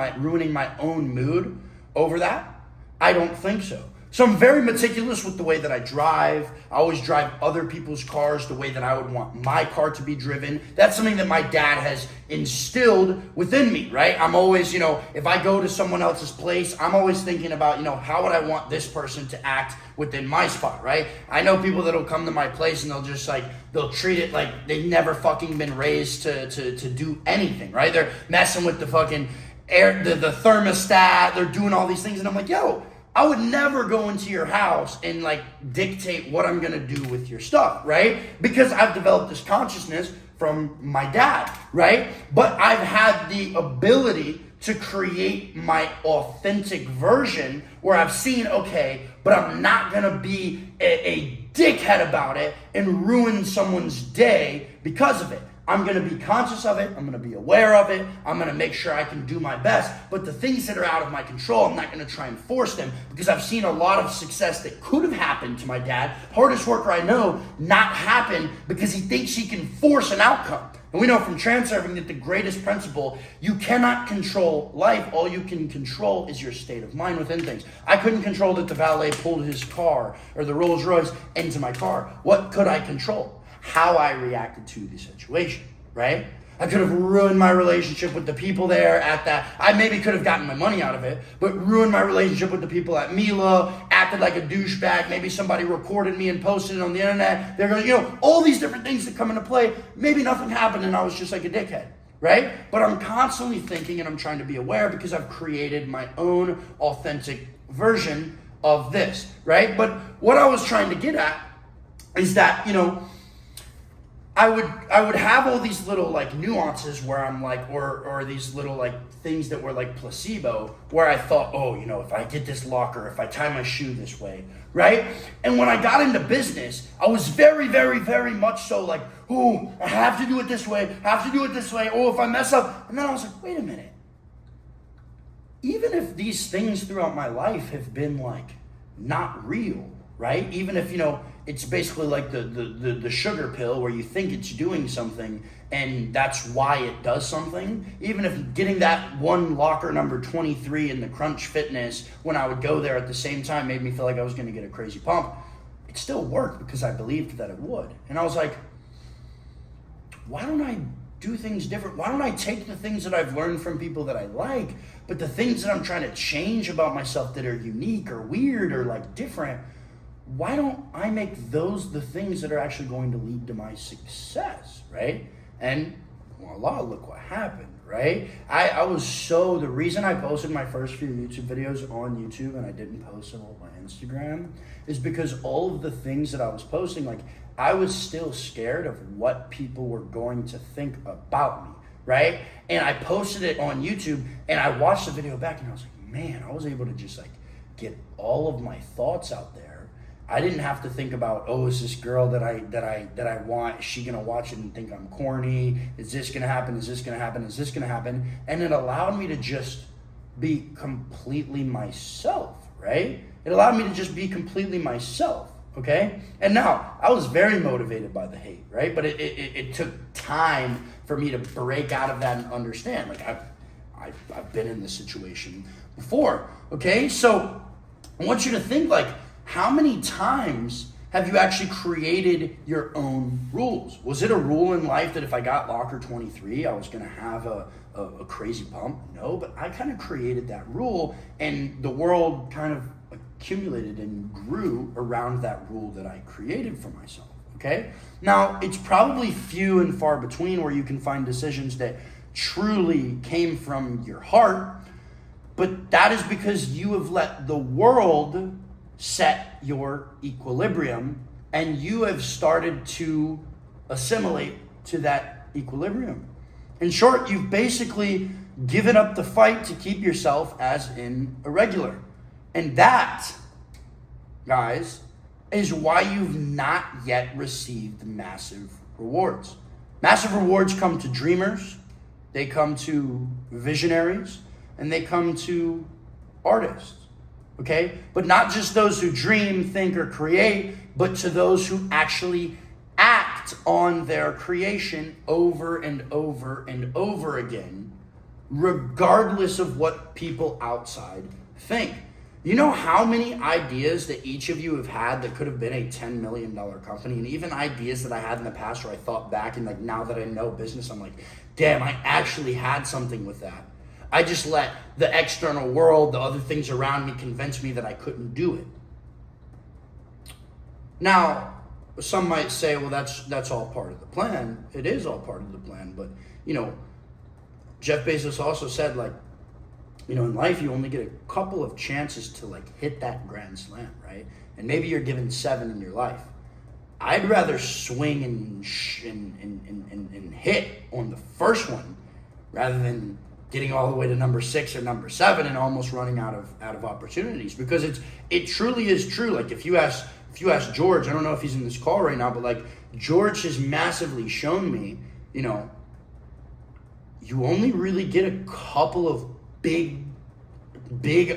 my own mood over that? I don't think so. So I'm very meticulous with the way that I drive. I always drive other people's cars the way that I would want my car to be driven. That's something that my dad has instilled within me, right? I'm always, if I go to someone else's place, I'm always thinking about, how would I want this person to act within my spot, right? I know people that'll come to my place and they'll just they'll treat it like they've never fucking been raised to do anything, right? They're messing with the fucking air, the thermostat, they're doing all these things. And I'm like, yo, I would never go into your house and dictate what I'm gonna do with your stuff, right? Because I've developed this consciousness from my dad, right? But I've had the ability to create my authentic version where I've seen, okay, but I'm not gonna be a dickhead about it and ruin someone's day because of it. I'm going to be conscious of it. I'm going to be aware of it. I'm going to make sure I can do my best. But the things that are out of my control, I'm not going to try and force them, because I've seen a lot of success that could have happened to my dad, hardest worker I know, not happen because he thinks he can force an outcome. And we know from Transurfing that the greatest principle, you cannot control life. All you can control is your state of mind within things. I couldn't control that the valet pulled his car or the Rolls Royce into my car. What could I control? How I reacted to the situation, right? I could have ruined my relationship with the people there at that. I maybe could have gotten my money out of it, but ruined my relationship with the people at Mila, acted like a douchebag. Maybe somebody recorded me and posted it on the internet. They're going, all these different things that come into play. Maybe nothing happened and I was just like a dickhead, right? But I'm constantly thinking and I'm trying to be aware because I've created my own authentic version of this, right? But what I was trying to get at is that, I would have all these little nuances where I'm or these little things that were placebo, where I thought, if I get this locker, if I tie my shoe this way, right? And when I got into business, I was very, very, very much so I have to do it this way, Oh, if I mess up. And then I was like, wait a minute. Even if these things throughout my life have been not real, right? Even if, it's basically like the sugar pill where you think it's doing something and that's why it does something. Even if getting that one locker number 23 in the Crunch Fitness when I would go there at the same time made me feel like I was going to get a crazy pump, it still worked because I believed that it would. And I was like, why don't I do things different? Why don't I take the things that I've learned from people that I like, but the things that I'm trying to change about myself that are unique or weird or different, why don't I make those the things that are actually going to lead to my success, right? And voila, look what happened, right? The reason I posted my first few YouTube videos on YouTube and I didn't post them on my Instagram is because all of the things that I was posting, I was still scared of what people were going to think about me, right? And I posted it on YouTube and I watched the video back and I was like, man, I was able to just get all of my thoughts out there. I didn't have to think about, is this girl that I want, is she gonna watch it and think I'm corny? Is this gonna happen? Is this gonna happen? Is this gonna happen? And it allowed me to just be completely myself, right? It allowed me to just be completely myself, okay? And now, I was very motivated by the hate, right? But it took time for me to break out of that and understand. I've been in this situation before, okay? So I want you to think how many times have you actually created your own rules? Was it a rule in life that if I got locker 23, I was gonna have a crazy pump? No, but I kind of created that rule and the world kind of accumulated and grew around that rule that I created for myself, okay? Now, it's probably few and far between where you can find decisions that truly came from your heart, but that is because you have let the world set your equilibrium and you have started to assimilate to that equilibrium. In short, you've basically given up the fight to keep yourself as in a regular. And that, guys, is why you've not yet received massive rewards. Massive rewards come to dreamers, they come to visionaries, and they come to artists. Okay? But not just those who dream, think, or create, but to those who actually act on their creation over and over and over again, regardless of what people outside think. You know how many ideas that each of you have had that could have been a $10 million company, and even ideas that I had in the past where I thought back and like now that I know business, I'm like, damn, I actually had something with that. I just let the external world, the other things around me convince me that I couldn't do it. Now, some might say, well, that's all part of the plan. It is all part of the plan, but you know, Jeff Bezos also said, like, you know, in life you only get a couple of chances to like hit that grand slam, right? And maybe you're given 7 in your life. I'd rather swing and hit on the first one rather than getting all the way to number 6 or number 7 and almost running out of opportunities, because it truly is true. Like if you ask George, I don't know if he's in this call right now, but like George has massively shown me, you know, you only really get a couple of big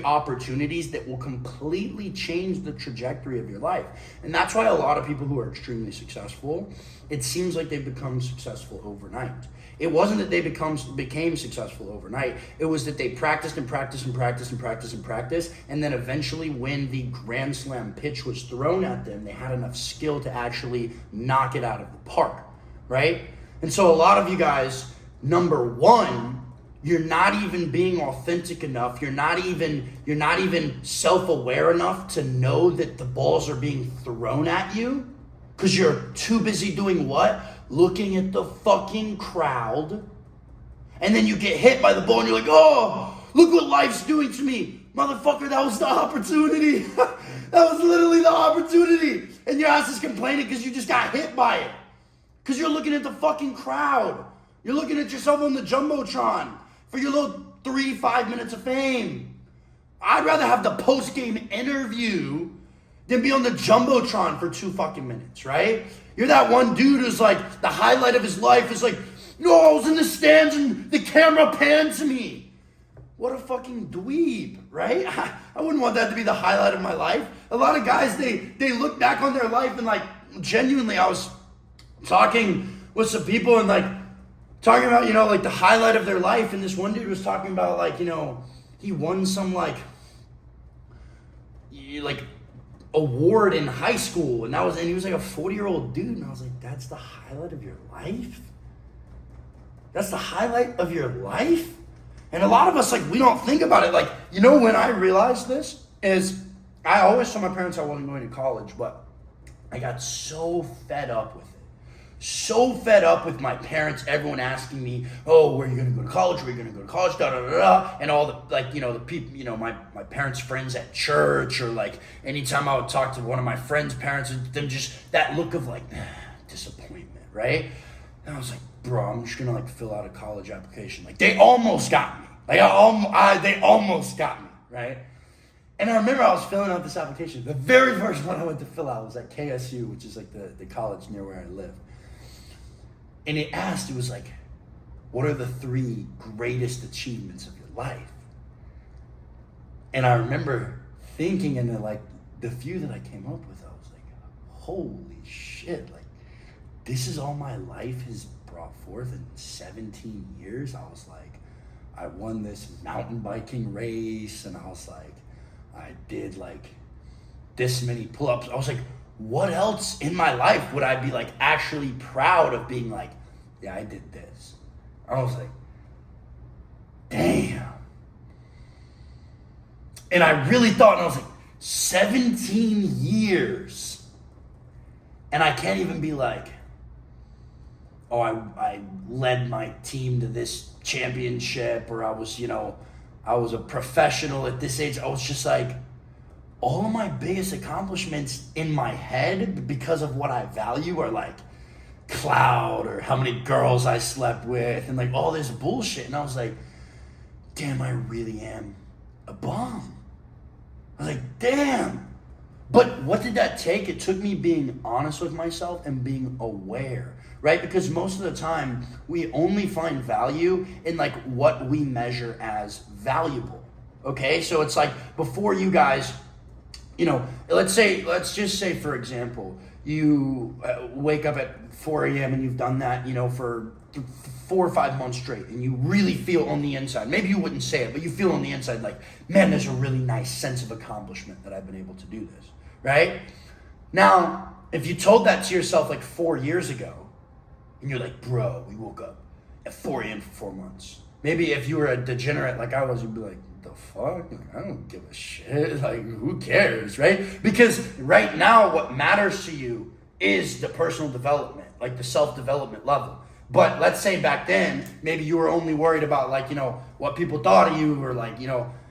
opportunities that will completely change the trajectory of your life. And that's why a lot of people who are extremely successful, it seems like they've become successful overnight. It wasn't that they became successful overnight. It was that they practiced and practiced and practiced and practiced and practiced. And then eventually when the grand slam pitch was thrown at them, they had enough skill to actually knock it out of the park, right? And so a lot of you guys, number one, you're not even being authentic enough. You're not even self-aware enough to know that the balls are being thrown at you because you're too busy doing what? Looking at the fucking crowd. And then you get hit by the ball and you're like, oh, look what life's doing to me. Motherfucker, that was the opportunity. That was literally the opportunity. And your ass is complaining because you just got hit by it. Because you're looking at the fucking crowd. You're looking at yourself on the Jumbotron for your little 3-5 minutes of fame. I'd rather have the post-game interview than be on the Jumbotron for 2 fucking minutes, right? You're that one dude who's like, the highlight of his life is like, no, I was in the stands and the camera panned to me. What a fucking dweeb, right? I wouldn't want that to be the highlight of my life. A lot of guys, they look back on their life and like, genuinely, I was talking with some people and like, talking about, you know, like the highlight of their life, and this one dude was talking about like, you know, he won some like award in high school, and he was like a 40-year-old dude, and I was like, that's the highlight of your life? That's the highlight of your life? And a lot of us, like, we don't think about it. Like, you know, when I realized this is, I always told my parents I wasn't going to college, but I got so fed up with it. So fed up with my parents, everyone asking me, oh, where are you going to go to college? Where are you going to go to college? Da, da, da, da. And all the, like, you know, the people, you know, my parents' friends at church, or like anytime I would talk to one of my friends' parents, and them just that look of like disappointment, right? And I was like, bro, I'm just going to like fill out a college application. Like they almost got me. Like they almost got me, right? And I remember I was filling out this application. The very first one I went to fill out was at KSU, which is like the college near where I live. And it was like, what are the 3 greatest achievements of your life? And I remember thinking, and then like the few that I came up with, I was like, holy shit, like this is all my life has brought forth in 17 years. I was like, I won this mountain biking race, and I was like, I did like this many pull-ups. I was like, what else in my life would I be like actually proud of being like, yeah, I did this? I was like, damn. And I really thought, and I was like, 17 years. And I can't even be like, oh, I led my team to this championship, or I was, you know, I was a professional at this age. I was just like, all of my biggest accomplishments in my head, because of what I value, are like cloud, or how many girls I slept with, and like all this bullshit. And I was like, damn, I really am a bum. I was like, damn. But what did that take? It took me being honest with myself and being aware, right? Because most of the time we only find value in like what we measure as valuable. Okay, so it's like before you guys, let's just say, for example, you wake up at 4 a.m. and you've done that, for 4 or 5 months straight, and you really feel on the inside, maybe you wouldn't say it, but you feel on the inside like, man, there's a really nice sense of accomplishment that I've been able to do this, right? Now, if you told that to yourself like 4 years ago, and you're like, bro, we woke up at 4 a.m. for 4 months. Maybe if you were a degenerate like I was, you'd be like, the fuck? Like, I don't give a shit. Like, who cares, right? Because right now, what matters to you is the personal development, like the self-development level. But let's say back then, maybe you were only worried about like, what people thought of you, or like,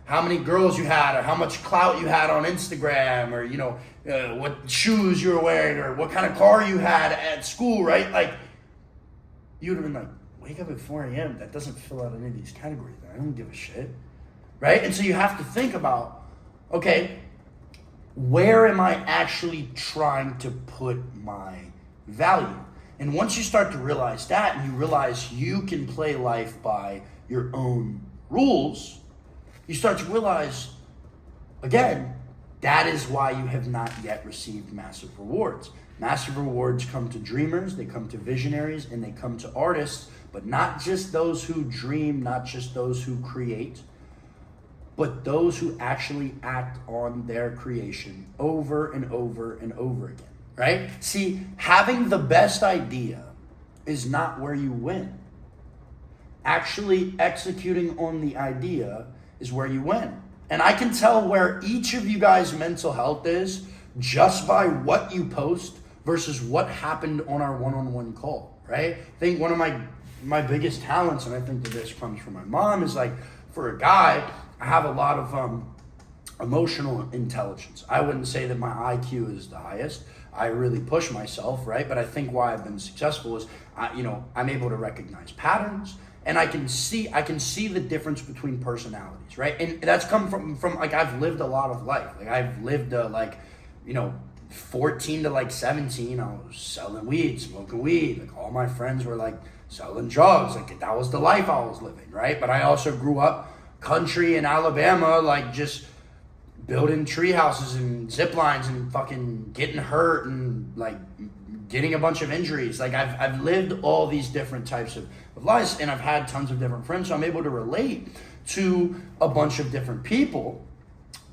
how many girls you had, or how much clout you had on Instagram, or, what shoes you were wearing, or what kind of car you had at school, right? Like, you would have been like, wake up at 4 a.m. That doesn't fill out any of these categories. I don't give a shit, right? And so you have to think about, okay, where am I actually trying to put my value? And once you start to realize that, and you realize you can play life by your own rules, you start to realize, again, that is why you have not yet received massive rewards. Massive rewards come to dreamers, they come to visionaries, and they come to artists, but not just those who dream, not just those who create, but those who actually act on their creation over and over and over again, right? See, having the best idea is not where you win. Actually executing on the idea is where you win. And I can tell where each of you guys' mental health is just by what you post versus what happened on our one-on-one call, right? I think one of my biggest talents, and I think that this comes from my mom, is like, for a guy, I have a lot of emotional intelligence. I wouldn't say that my IQ is the highest. I really push myself, right? But I think why I've been successful is, I'm able to recognize patterns, and I can see the difference between personalities, right? And that's come from like, I've lived a lot of life. Like, I've lived 14 to like 17, I was selling weed, smoking weed. Like, all my friends were like selling drugs. Like, that was the life I was living, right? But I also grew up country in Alabama, like just building tree houses and zip lines and fucking getting hurt and like getting a bunch of injuries. Like, I've lived all these different types of lives, and I've had tons of different friends, so I'm able to relate to a bunch of different people,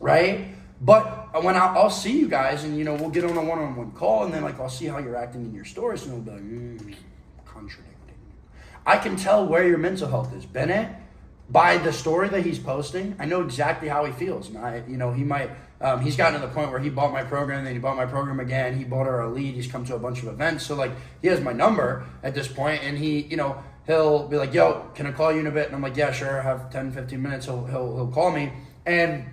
right? But when I'll see you guys, and we'll get on a one-on-one call, and then like I'll see how you're acting in your stories, and I'll be like, contradicting. I can tell where your mental health is. Bennett, by the story that he's posting, I know exactly how he feels. And he might, he's gotten to the point where he bought my program, then he bought my program again. He bought our elite. He's come to a bunch of events. So like, he has my number at this point, and he'll be like, yo, can I call you in a bit? And I'm like, yeah, sure. I have 10, 15 minutes. He'll call me. And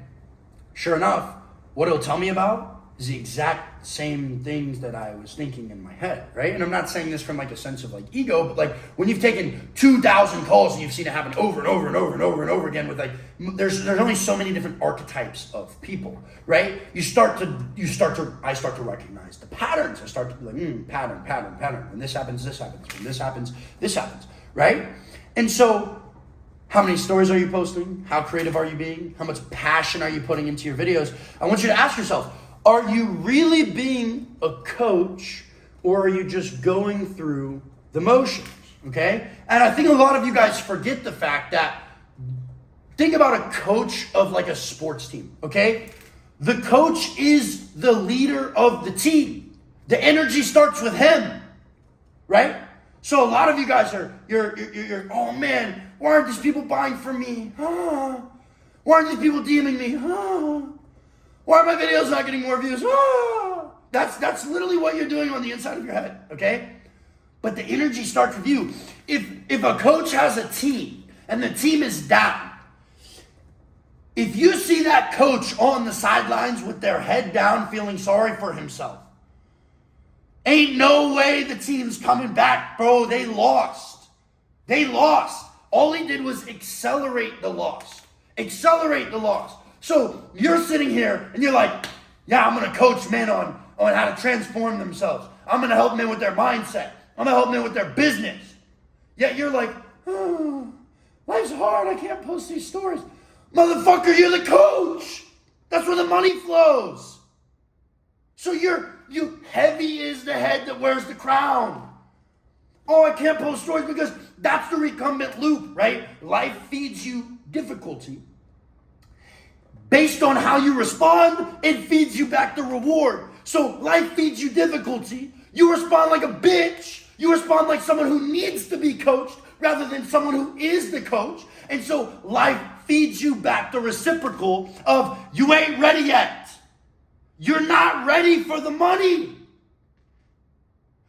sure enough, what he'll tell me about is the exact same things that I was thinking in my head, right? And I'm not saying this from like a sense of like ego, but like when you've taken 2,000 calls and you've seen it happen over and over and over and over and over again with like, there's only so many different archetypes of people, right? I start to recognize the patterns. I start to be like, pattern. When this happens, this happens. When this happens, this happens, right? And so, how many stories are you posting? How creative are you being? How much passion are you putting into your videos? I want you to ask yourself, are you really being a coach, or are you just going through the motions, okay? And I think a lot of you guys forget the fact that, think about a coach of like a sports team, okay? The coach is the leader of the team. The energy starts with him, right? So a lot of you guys you're oh man, why aren't these people buying from me? Why aren't these people DMing me? Why are my videos not getting more views? That's literally what you're doing on the inside of your head, okay? But the energy starts with you. If a coach has a team and the team is down, if you see that coach on the sidelines with their head down feeling sorry for himself, ain't no way the team's coming back, bro. They lost. All he did was accelerate the loss. So you're sitting here and you're like, yeah, I'm going to coach men on how to transform themselves. I'm going to help men with their mindset. I'm going to help men with their business. Yet you're like, life's hard. I can't post these stories. Motherfucker, you're the coach. That's where the money flows. So you heavy is the head that wears the crown. Oh, I can't post stories because that's the recumbent loop, right? Life feeds you difficulty. Based on how you respond, it feeds you back the reward. So life feeds you difficulty. You respond like a bitch. You respond like someone who needs to be coached rather than someone who is the coach. And so life feeds you back the reciprocal of you ain't ready yet. You're not ready for the money.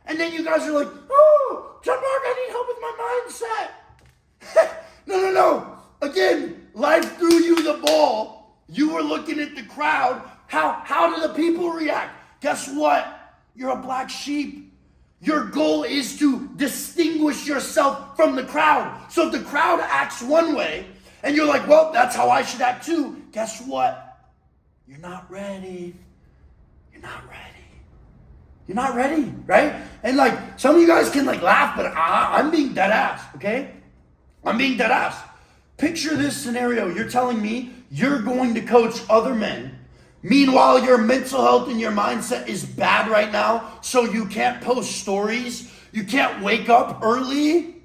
And then you guys are like, oh, John Mark, I need help with my mindset. No. Again, life threw you the ball. You were looking at the crowd. How do the people react? Guess what? You're a black sheep. Your goal is to distinguish yourself from the crowd. So if the crowd acts one way, and you're like, well, that's how I should act too. Guess what? You're not ready. You're not ready. You're not ready, right? And like, some of you guys can like laugh, but I'm being dead ass, okay? I'm being dead ass. Picture this scenario. You're telling me you're going to coach other men. Meanwhile, your mental health and your mindset is bad right now, so you can't post stories. You can't wake up early.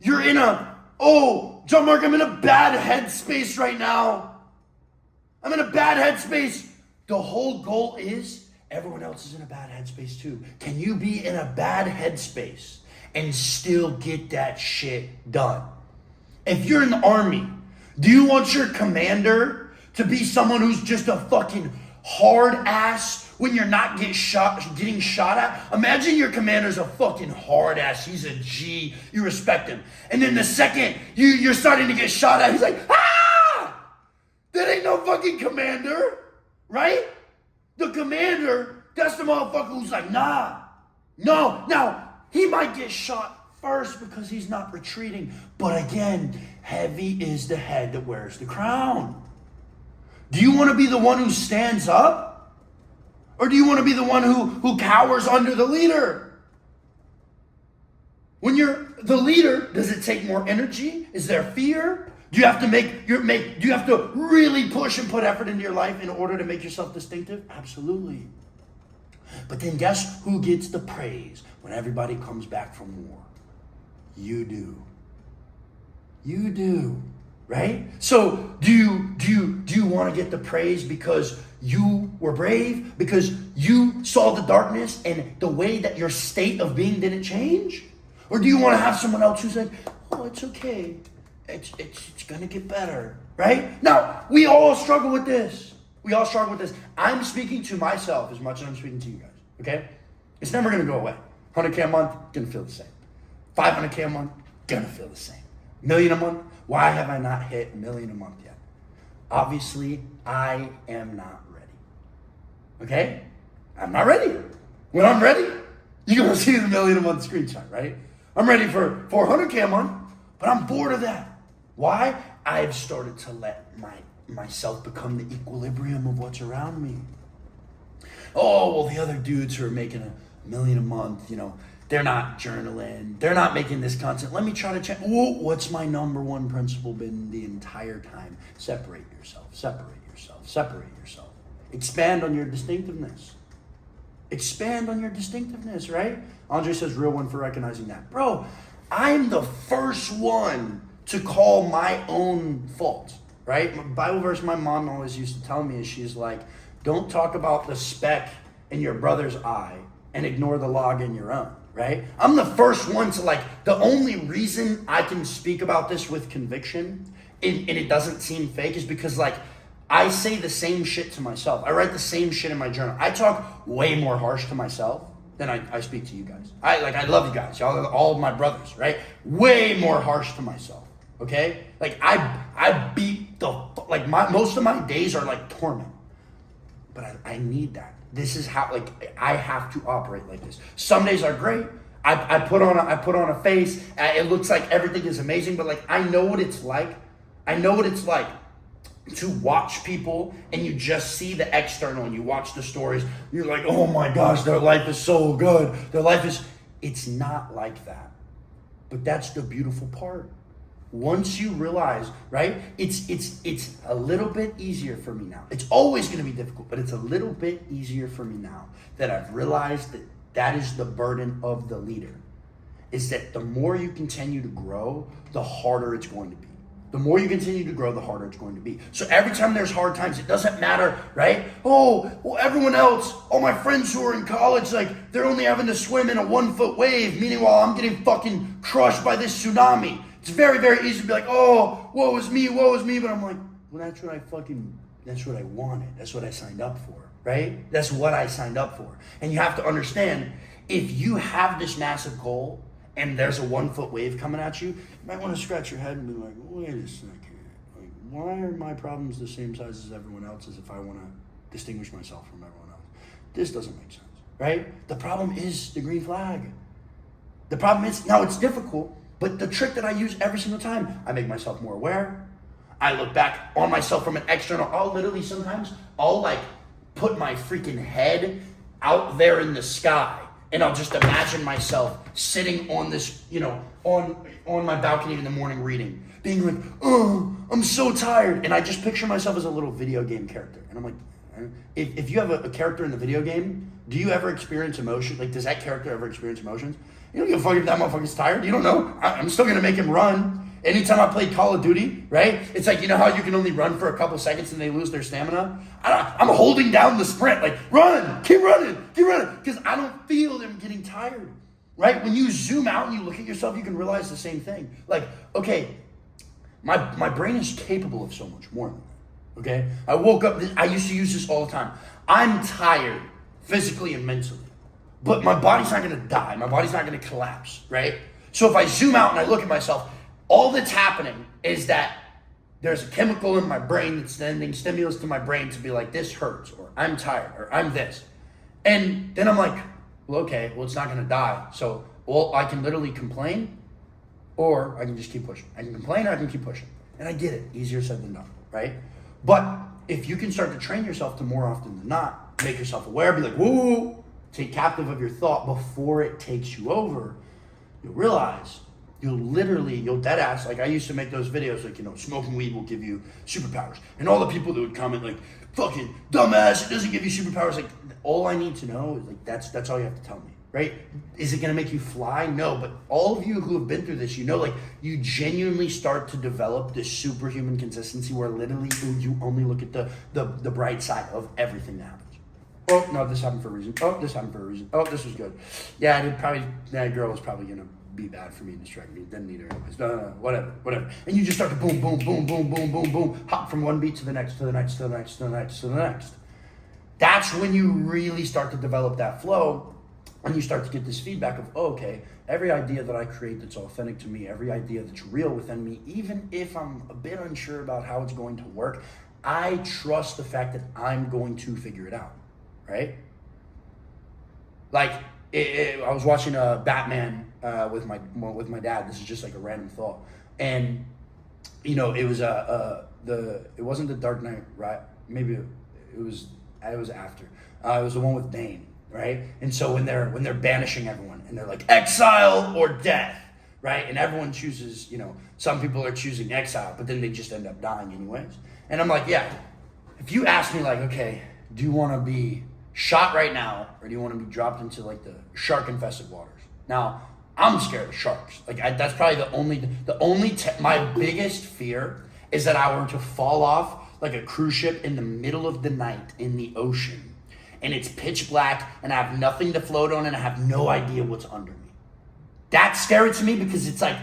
You're in John Mark, I'm in a bad headspace right now. I'm in a bad headspace. The whole goal is everyone else is in a bad headspace too. Can you be in a bad headspace and still get that shit done? If you're in the army, do you want your commander to be someone who's just a fucking hard ass when you're not getting shot at? Imagine your commander's a fucking hard ass. He's a G. You respect him. And then the second you're starting to get shot at, he's like, ah! That ain't no fucking commander, right? The commander, that's the motherfucker who's like, nah. No. Now, he might get shot first because he's not retreating. But again, heavy is the head that wears the crown. Do you want to be the one who stands up? Or do you want to be the one who cowers under the leader? When you're the leader, does it take more energy? Is there fear? Do you have to do you have to really push and put effort into your life in order to make yourself distinctive? Absolutely. But then guess who gets the praise when everybody comes back from war? You do. You do. Right? So do you want to get the praise because you were brave? Because you saw the darkness and the way that your state of being didn't change? Or do you want to have someone else who's like, oh, it's okay. It's gonna get better, right? Now, we all struggle with this. I'm speaking to myself as much as I'm speaking to you guys, okay? It's never gonna go away. 100K a month, gonna feel the same. 500K a month, gonna feel the same. $1 million a month, why have I not hit $1 million a month yet? Obviously, I am not ready, okay? I'm not ready. When I'm ready, you're gonna see the $1 million a month screenshot, right? I'm ready for 400K a month, but I'm bored of that. Why? I've started to let myself become the equilibrium of what's around me. Oh, well, the other dudes who are making $1 million a month, they're not journaling. They're not making this content. Let me try to check. What's my number one principle been the entire time? Separate yourself. Expand on your distinctiveness. Right? Andre says, real one for recognizing that. Bro, I'm the first one to call my own fault, right? Bible verse my mom always used to tell me is she's like, don't talk about the speck in your brother's eye and ignore the log in your own, right? I'm the first one to the only reason I can speak about this with conviction and it doesn't seem fake is because I say the same shit to myself. I write the same shit in my journal. I talk way more harsh to myself than I speak to you guys. I love you guys. Y'all are all of my brothers, right? Way more harsh to myself. Okay? I beat most of my days are torment. But I need that. This is how I have to operate like this. Some days are great. I put on a face. It looks like everything is amazing, but I know what it's like. I know what it's like to watch people and you just see the external and you watch the stories. You're like, oh my gosh, their life is so good. It's not like that. But that's the beautiful part. once you realize, right, it's a little bit easier for me now. It's always going to be difficult, but it's a little bit easier for me now that I've realized that that is the burden of the leader, is that the more you continue to grow, the harder it's going to be. The more you continue to grow, the harder it's going to be. So every time there's hard times, it doesn't matter, right? Oh, well, everyone else, all my friends who are in college, like, they're only having to swim in a 1-foot wave. Meanwhile, I'm getting fucking crushed by this tsunami. It's very, very easy to be like, oh, woe is me. But I'm like, well, that's what I wanted. That's what I signed up for, right? That's what I signed up for. And you have to understand, if you have this massive goal, and there's a 1-foot wave coming at you, you might want to scratch your head and be like, wait a second. Like, why are my problems the same size as everyone else's if I want to distinguish myself from everyone else? This doesn't make sense, right? The problem is the green flag. The problem is, now it's difficult, but the trick that I use every single time, I make myself more aware. I look back on myself from an external, I'll like put my freaking head out there in the sky. And I'll just imagine myself sitting on this, on my balcony in the morning reading, being like, oh, I'm so tired. And I just picture myself as a little video game character. And I'm like, if you have a character in the video game, do you ever experience emotion? Like, does that character ever experience emotions? You don't give a fuck if that motherfucker's tired. You don't know. I'm still going to make him run. Anytime I played Call of Duty, right? It's like, you know how you can only run for a couple seconds and they lose their stamina? I'm holding down the sprint, like, run, keep running, because I don't feel them getting tired, right? When you zoom out and you look at yourself, you can realize the same thing. Like, okay, my brain is capable of so much more than that, okay? I woke up, I used to use this all the time. I'm tired, physically and mentally, but my body's not gonna die. My body's not gonna collapse, right? So if I zoom out and I look at myself, all that's happening is that there's a chemical in my brain that's sending stimulus to my brain to be like, this hurts, or I'm tired, or I'm this. And then I'm like, well, okay, well, it's not gonna die. So, well, I can literally complain, or I can just keep pushing. I can complain, or I can keep pushing. And I get it, easier said than done, right? But if you can start to train yourself to more often than not, make yourself aware, be like, whoa, take captive of your thought before it takes you over, you'll realize you'll dead ass, like I used to make those videos, like, smoking weed will give you superpowers. And all the people that would comment like, fucking dumbass, it doesn't give you superpowers. Like, all I need to know is like, that's all you have to tell me, right? Is it gonna make you fly? No, but all of you who have been through this, like, you genuinely start to develop this superhuman consistency where literally you only look at the bright side of everything that happens. Oh, no, this happened for a reason. Oh, this happened for a reason. Oh, this was good. Yeah, that girl was probably gonna be bad for me and distract me. Didn't need her anyways. No, whatever. And you just start to boom, boom, boom, boom, boom, boom, boom, hop from one beat to the next, to the next, to the next, to the next, to the next. That's when you really start to develop that flow, and you start to get this feedback of, oh, okay, every idea that I create that's authentic to me, every idea that's real within me, even if I'm a bit unsure about how it's going to work, I trust the fact that I'm going to figure it out, right? Like, I was watching Batman with my dad. This is just like a random thought, and it was it wasn't the Dark Knight, right? Maybe it was after. It was the one with Bane, right? And so when they're banishing everyone, and they're like exile or death, right? And everyone chooses, some people are choosing exile, but then they just end up dying anyways. And I'm like, yeah. If you ask me like, okay, do you want to be shot right now, or do you want to be dropped into like the shark-infested waters? Now, I'm scared of sharks. Like, that's probably my biggest fear is that I were to fall off like a cruise ship in the middle of the night in the ocean, and it's pitch black, and I have nothing to float on, and I have no idea what's under me. That's scary to me because it's like,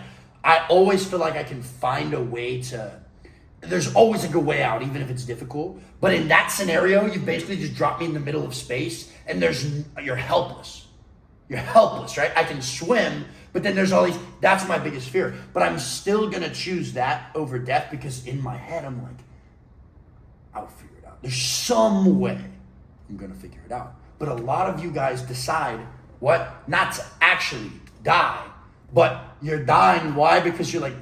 I always feel like I can find a way to, there's always like a way out, even if it's difficult. But in that scenario, you basically just drop me in the middle of space, and you're helpless. You're helpless, right? I can swim, but then there's all these, that's my biggest fear. But I'm still gonna choose that over death because in my head, I'm like, I'll figure it out. There's some way I'm gonna figure it out. But a lot of you guys decide not to actually die, but you're dying. Why? Because you're like,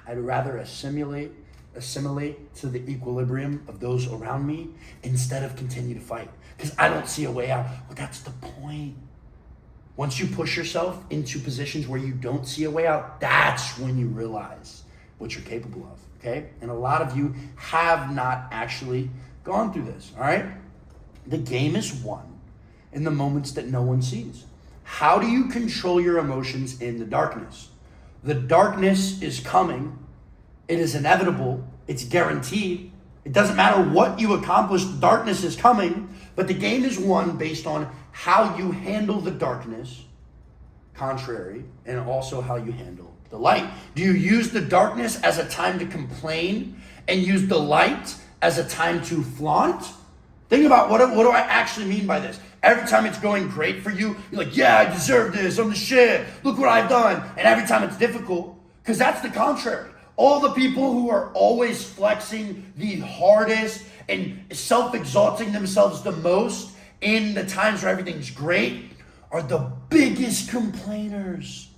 I'd rather assimilate to the equilibrium of those around me instead of continue to fight because I don't see a way out. Well, that's the point. Once you push yourself into positions where you don't see a way out, that's when you realize what you're capable of, okay? And a lot of you have not actually gone through this, all right? The game is won in the moments that no one sees. How do you control your emotions in the darkness? The darkness is coming. It is inevitable. It's guaranteed. It doesn't matter what you accomplish, darkness is coming, but the game is won based on how you handle the darkness, contrary, and also how you handle the light. Do you use the darkness as a time to complain and use the light as a time to flaunt? Think about what do I actually mean by this? Every time it's going great for you, you're like, yeah, I deserve this, I'm the shit, look what I've done. And every time it's difficult, because that's the contrary. All the people who are always flexing the hardest and self-exalting themselves the most in the times where everything's great are the biggest complainers.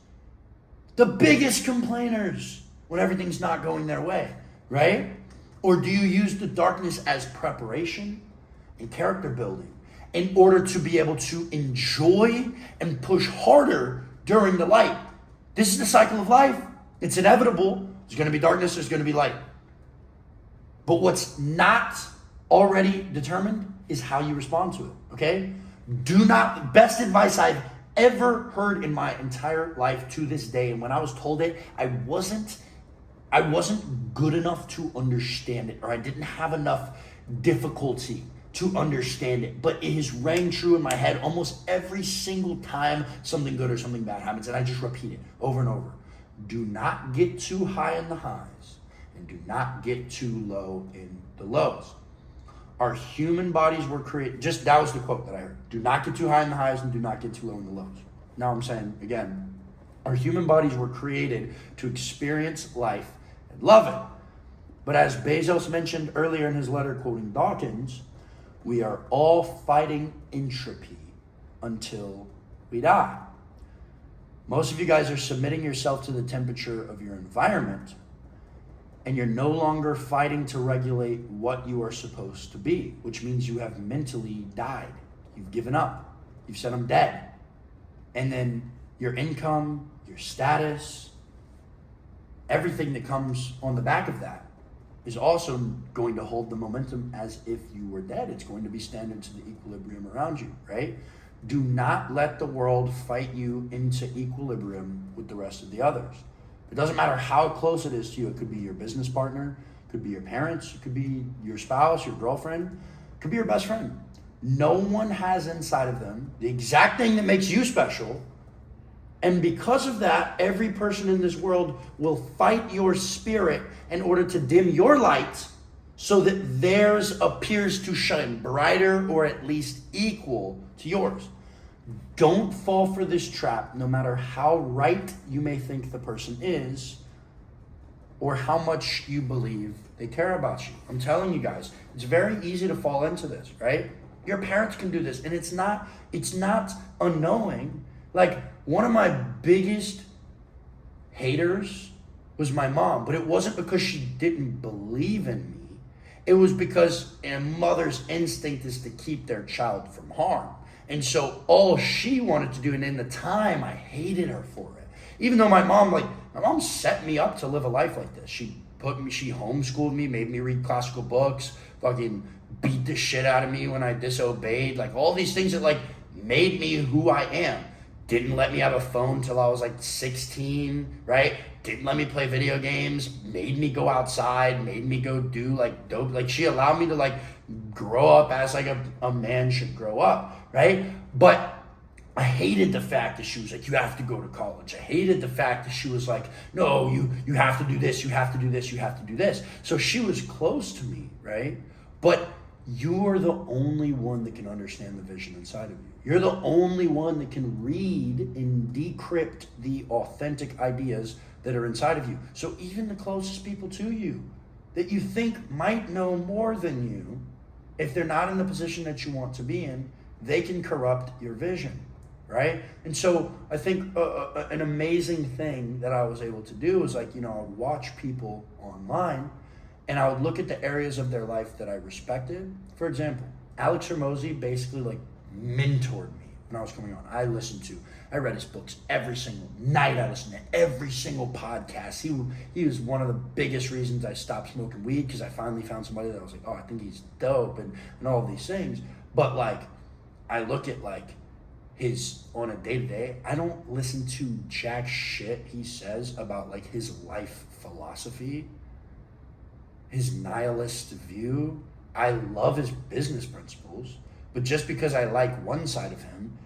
The biggest complainers when everything's not going their way, right? Or do you use the darkness as preparation and character building in order to be able to enjoy and push harder during the light? This is the cycle of life. It's inevitable. There's going to be darkness, there's going to be light. But what's not already determined is how you respond to it, okay? Best advice I've ever heard in my entire life to this day, and when I was told it, I wasn't good enough to understand it, or I didn't have enough difficulty to understand it, but it has rang true in my head almost every single time something good or something bad happens, and I just repeat it over and over. Do not get too high in the highs, and do not get too low in the lows. Our human bodies were created, that was the quote that I heard. Do not get too high in the highs and do not get too low in the lows. Now I'm saying, again, our human bodies were created to experience life and love it. But as Bezos mentioned earlier in his letter quoting Dawkins, we are all fighting entropy until we die. Most of you guys are submitting yourself to the temperature of your environment, and you're no longer fighting to regulate what you are supposed to be, which means you have mentally died. You've given up. You've said, I'm dead. And then your income, your status, everything that comes on the back of that is also going to hold the momentum as if you were dead. It's going to be standing to the equilibrium around you, right? Do not let the world fight you into equilibrium with the rest of the others. It doesn't matter how close it is to you. It could be your business partner, it could be your parents, it could be your spouse, your girlfriend, it could be your best friend. No one has inside of them the exact thing that makes you special. And because of that, every person in this world will fight your spirit in order to dim your light so that theirs appears to shine brighter or at least equal to yours. Don't fall for this trap, no matter how right you may think the person is or how much you believe they care about you. I'm telling you guys, it's very easy to fall into this, right? Your parents can do this, and it's not unknowing. Like, one of my biggest haters was my mom, but it wasn't because she didn't believe in me. It was because a mother's instinct is to keep their child from harm. And so all she wanted to do, and in the time, I hated her for it. Even though my mom set me up to live a life like this. She homeschooled me, made me read classical books, fucking beat the shit out of me when I disobeyed, like all these things that like made me who I am. Didn't let me have a phone till I was like 16, right? Didn't let me play video games, made me go outside, made me go do like dope. Like she allowed me to like grow up as like a man should grow up, right? But I hated the fact that she was like, you have to go to college. I hated the fact that she was like, no, you have to do this, you have to do this, you have to do this. So she was close to me, right? But you're the only one that can understand the vision inside of you. You're the only one that can read and decrypt the authentic ideas that are inside of you. So even the closest people to you that you think might know more than you, if they're not in the position that you want to be in, they can corrupt your vision, right? And so I think an amazing thing that I was able to do is like, I would watch people online and I would look at the areas of their life that I respected. For example, Alex Hormozi basically like mentored me, when I was coming on. I read his books every single night. I listened to every single podcast. He was one of the biggest reasons I stopped smoking weed, because I finally found somebody that I was like, oh, I think he's dope and all of these things. But like, I look at like his, on a day-to-day, I don't listen to jack shit he says about like his life philosophy, his nihilist view. I love his business principles, but just because I like one side of him,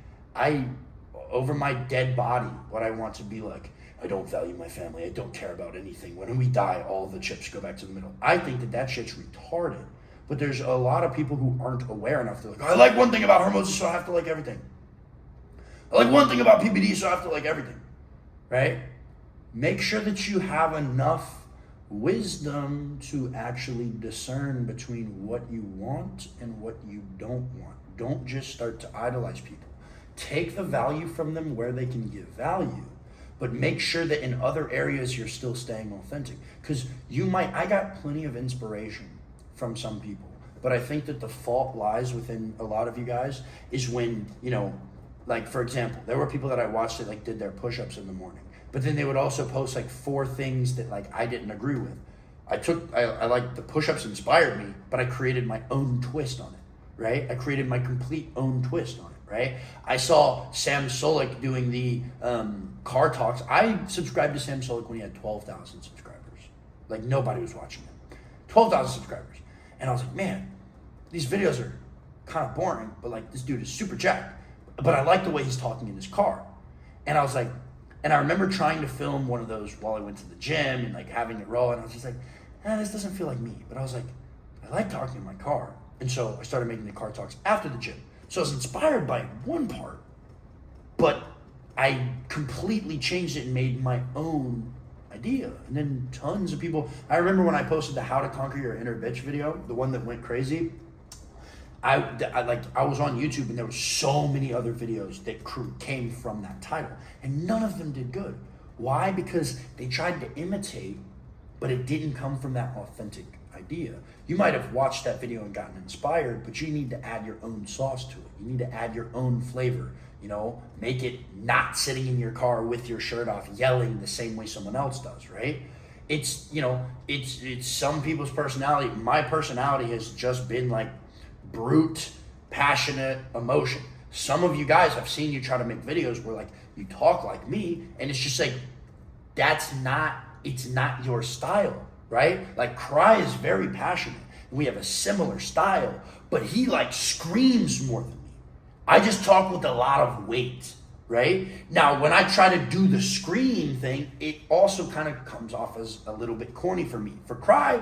over my dead body, what I want to be like, I don't value my family, I don't care about anything. When we die, all the chips go back to the middle. I think that shit's retarded. But there's a lot of people who aren't aware enough. They're like, I like one thing about Hermosa, so I have to like everything. I like one thing about PBD, so I have to like everything, right? Make sure that you have enough wisdom to actually discern between what you want and what you don't want. Don't just start to idolize people. Take the value from them where they can give value, but make sure that in other areas you're still staying authentic. Because I got plenty of inspiration from some people, but I think that the fault lies within a lot of you guys is when, like for example, there were people that I watched that like did their push-ups in the morning, but then they would also post like 4 things that like I didn't agree with. I like the push-ups inspired me, but I created my own twist on it, right? I created my complete own twist on it, right? I saw Sam Sulek doing the car talks. I subscribed to Sam Sulek when he had 12,000 subscribers. Like nobody was watching him. 12,000 subscribers. And I was like, man, these videos are kind of boring, but like this dude is super jacked. But I like the way he's talking in his car. And I was like, and I remember trying to film one of those while I went to the gym and like having it roll. And I was just like, this doesn't feel like me. But I was like, I like talking in my car. And so I started making the car talks after the gym. So I was inspired by one part, but I completely changed it and made my own idea. And then tons of people, I remember when I posted the How to Conquer Your Inner Bitch video, the one that went crazy, I was on YouTube and there were so many other videos that came from that title and none of them did good. Why? Because they tried to imitate, but it didn't come from that authentic idea. You might have watched that video and gotten inspired, but you need to add your own sauce to it. You need to add your own flavor. Make it not sitting in your car with your shirt off, yelling the same way someone else does, right? It's some people's personality. My personality has just been like brute, passionate emotion. Some of you guys, I've seen you try to make videos where like you talk like me, and it's just like, it's not your style, right? Like Cry is very passionate. We have a similar style, but he like screams more than me. I just talk with a lot of weight, right? Now, when I try to do the scream thing, it also kind of comes off as a little bit corny for me. For Cry,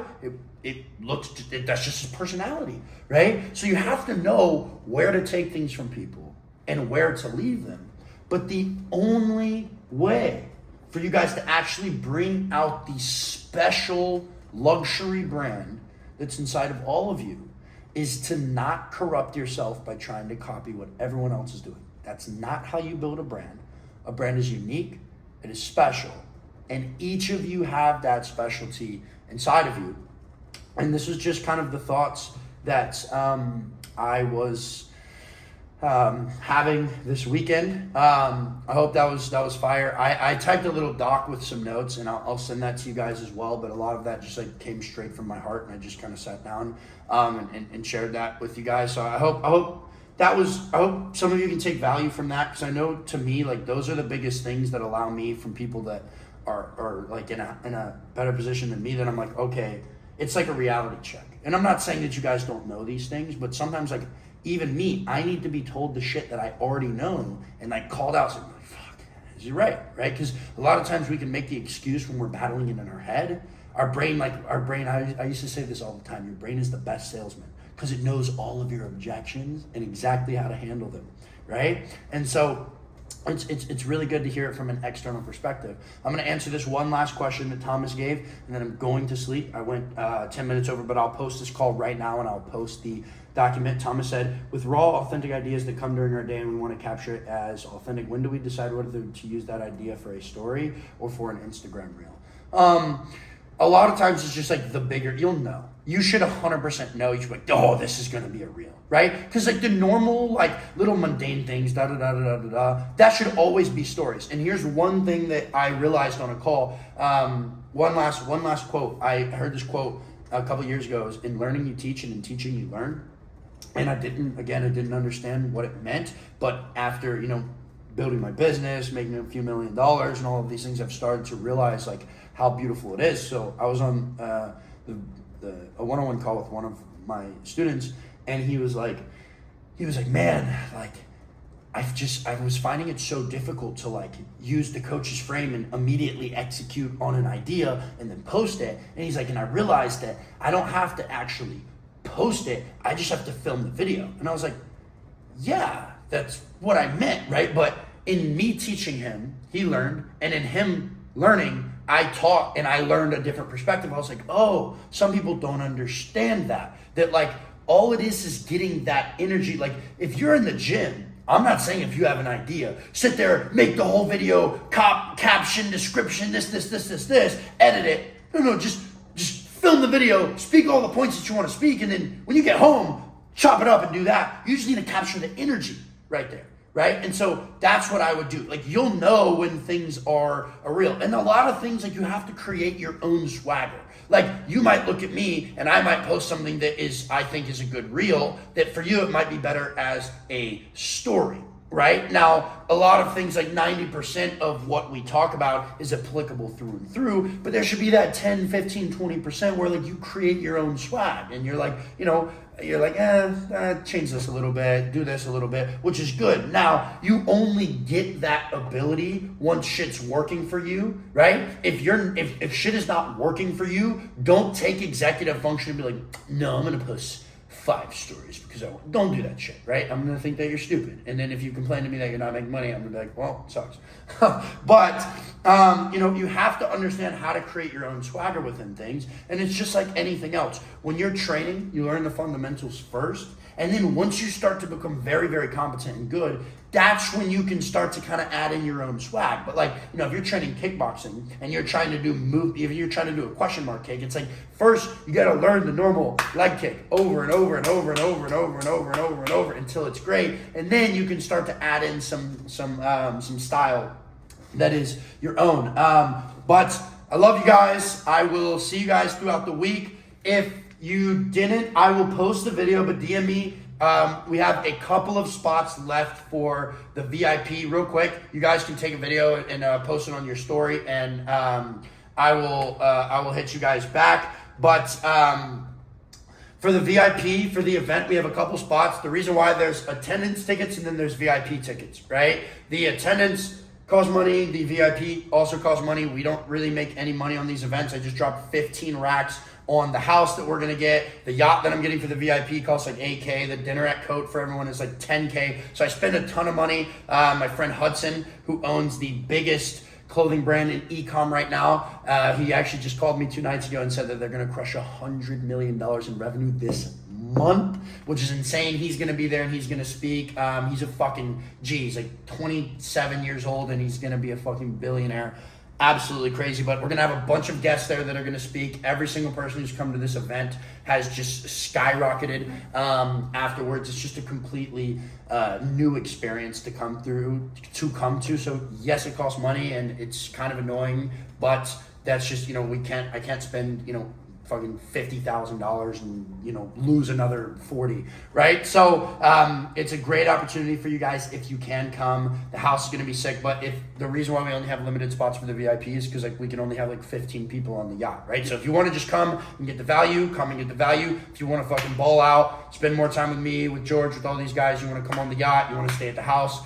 that's just his personality, right? So you have to know where to take things from people and where to leave them. But the only way for you guys to actually bring out the special luxury brand that's inside of all of you is to not corrupt yourself by trying to copy what everyone else is doing. That's not how you build a brand. A brand is unique, it is special, and each of you have that specialty inside of you. And this was just kind of the thoughts that I was having this weekend. I hope that was fire. I typed a little doc with some notes, and I'll send that to you guys as well. But a lot of that just like came straight from my heart, and I just kind of sat down and shared that with you guys. So I hope some of you can take value from that, because I know to me like those are the biggest things that allow me from people that are like in a better position than me. That I'm like, okay, it's like a reality check. And I'm not saying that you guys don't know these things, but sometimes like even me, I need to be told the shit that I already know and like called out. So I'm like, fuck, is he right? Because a lot of times we can make the excuse when we're battling it in our head. Our brain, I used to say this all the time, your brain is the best salesman because it knows all of your objections and exactly how to handle them, right? And so it's really good to hear it from an external perspective. I'm going to answer this one last question that Thomas gave, and then I'm going to sleep. I went 10 minutes over, but I'll post this call right now, and I'll post the document. Thomas said, with raw, authentic ideas that come during our day and we want to capture it as authentic, when do we decide whether to use that idea for a story or for an Instagram reel? a lot of times it's just like the bigger, you'll know. You should 100% know. You should be like, oh, this is going to be a reel, right? Because like the normal, like little mundane things, that should always be stories. And here's one thing that I realized on a call. One last quote. I heard this quote a couple years ago. It was, in learning you teach and in teaching you learn. And I didn't understand what it meant. But after, building my business, making a few $1 million and all of these things, I've started to realize like how beautiful it is. So I was on a one-on-one call with one of my students, and he was like, man, like I was finding it so difficult to like use the coach's frame and immediately execute on an idea and then post it. And he's like, and I realized that I don't have to actually post it, I just have to film the video. And I was like, yeah, that's what I meant, right? But in me teaching him, he learned, and in him learning, I taught and I learned a different perspective. I was like, oh, some people don't understand that like all it is getting that energy. Like if you're in the gym, I'm not saying if you have an idea, sit there, make the whole video, caption, description, this, edit it. No, just film the video, speak all the points that you want to speak, and then when you get home, chop it up and do that. You just need to capture the energy right there, right? And so that's what I would do. Like you'll know when things are real. And a lot of things, like you have to create your own swagger. Like you might look at me and I might post something that I think is a good reel, that for you it might be better as a story. Right? Now, a lot of things, like 90% of what we talk about is applicable through and through, but there should be that 10, 15, 20% where like you create your own swag and you're like, change this a little bit, do this a little bit, which is good. Now, you only get that ability once shit's working for you, right? If shit is not working for you, don't take executive function and be like, no, I'm going to post 5 stories because don't do that shit, right? I'm gonna think that you're stupid, and then if you complain to me that you're not making money, I'm gonna be like, well, it sucks. But you have to understand how to create your own swagger within things, and it's just like anything else. When you're training, you learn the fundamentals first, and then once you start to become very, very competent and good, that's when you can start to kind of add in your own swag. But like, if you're training kickboxing and you're trying to do if you're trying to do a question mark kick, it's like, first you got to learn the normal leg kick over and over and over and over and over and over and over and over until it's great. And then you can start to add in some style that is your own. But I love you guys. I will see you guys throughout the week. If you didn't, I will post the video, but DM me. We have a couple of spots left for the VIP. Real quick, you guys can take a video and post it on your story, and I will hit you guys back. But for the VIP, for the event, we have a couple spots. The reason why, there's attendance tickets and then there's VIP tickets, right? The attendance costs money. The VIP also costs money. We don't really make any money on these events. I just dropped 15 racks on the house that we're gonna get. The yacht that I'm getting for the VIP costs like $8K. The dinner at Cote for everyone is like $10K. So I spend a ton of money. My friend Hudson, who owns the biggest clothing brand in e-com right now, he actually just called me 2 nights ago and said that they're gonna crush $100 million in revenue this month, which is insane. He's gonna be there and he's gonna speak. He's a fucking G. He's like 27 years old and he's gonna be a fucking billionaire. Absolutely crazy. But we're gonna have a bunch of guests there that are gonna speak. Every single person who's come to this event has just skyrocketed afterwards. It's just a completely new experience to come to. So yes, it costs money and it's kind of annoying, but that's just, I can't spend, fucking $50,000 and lose another 40, right? So it's a great opportunity for you guys if you can come. The house is gonna be sick, but if the reason why we only have limited spots for the VIP is because we can only have 15 people on the yacht, right? So if you want to just come and get the value, come and get the value. If you want to fucking ball out, spend more time with me, with George, with all these guys, you want to come on the yacht, you want to stay at the house,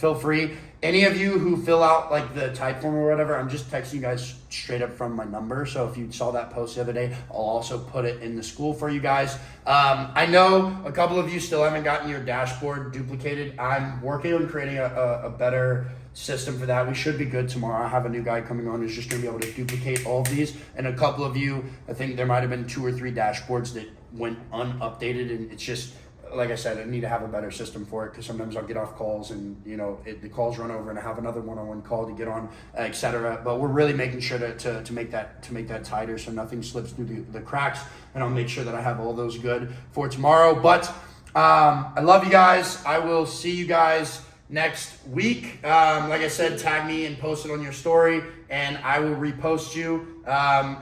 feel free. Any of you who fill out the type form or whatever, I'm just texting you guys straight up from my number. So if you saw that post the other day, I'll also put it in the school for you guys. I know a couple of you still haven't gotten your dashboard duplicated. I'm working on creating a better system for that. We should be good tomorrow. I have a new guy coming on who's just going to be able to duplicate all of these. And a couple of you, I think there might have been 2 or 3 dashboards that went unupdated, and it's just like I said, I need to have a better system for it, because sometimes I'll get off calls and the calls run over and I have another one-on-one call to get on, etc. But we're really making sure to make that tighter so nothing slips through the cracks, and I'll make sure that I have all those good for tomorrow. But I love you guys. I will see you guys next week. Like I said, tag me and post it on your story, and I will repost you.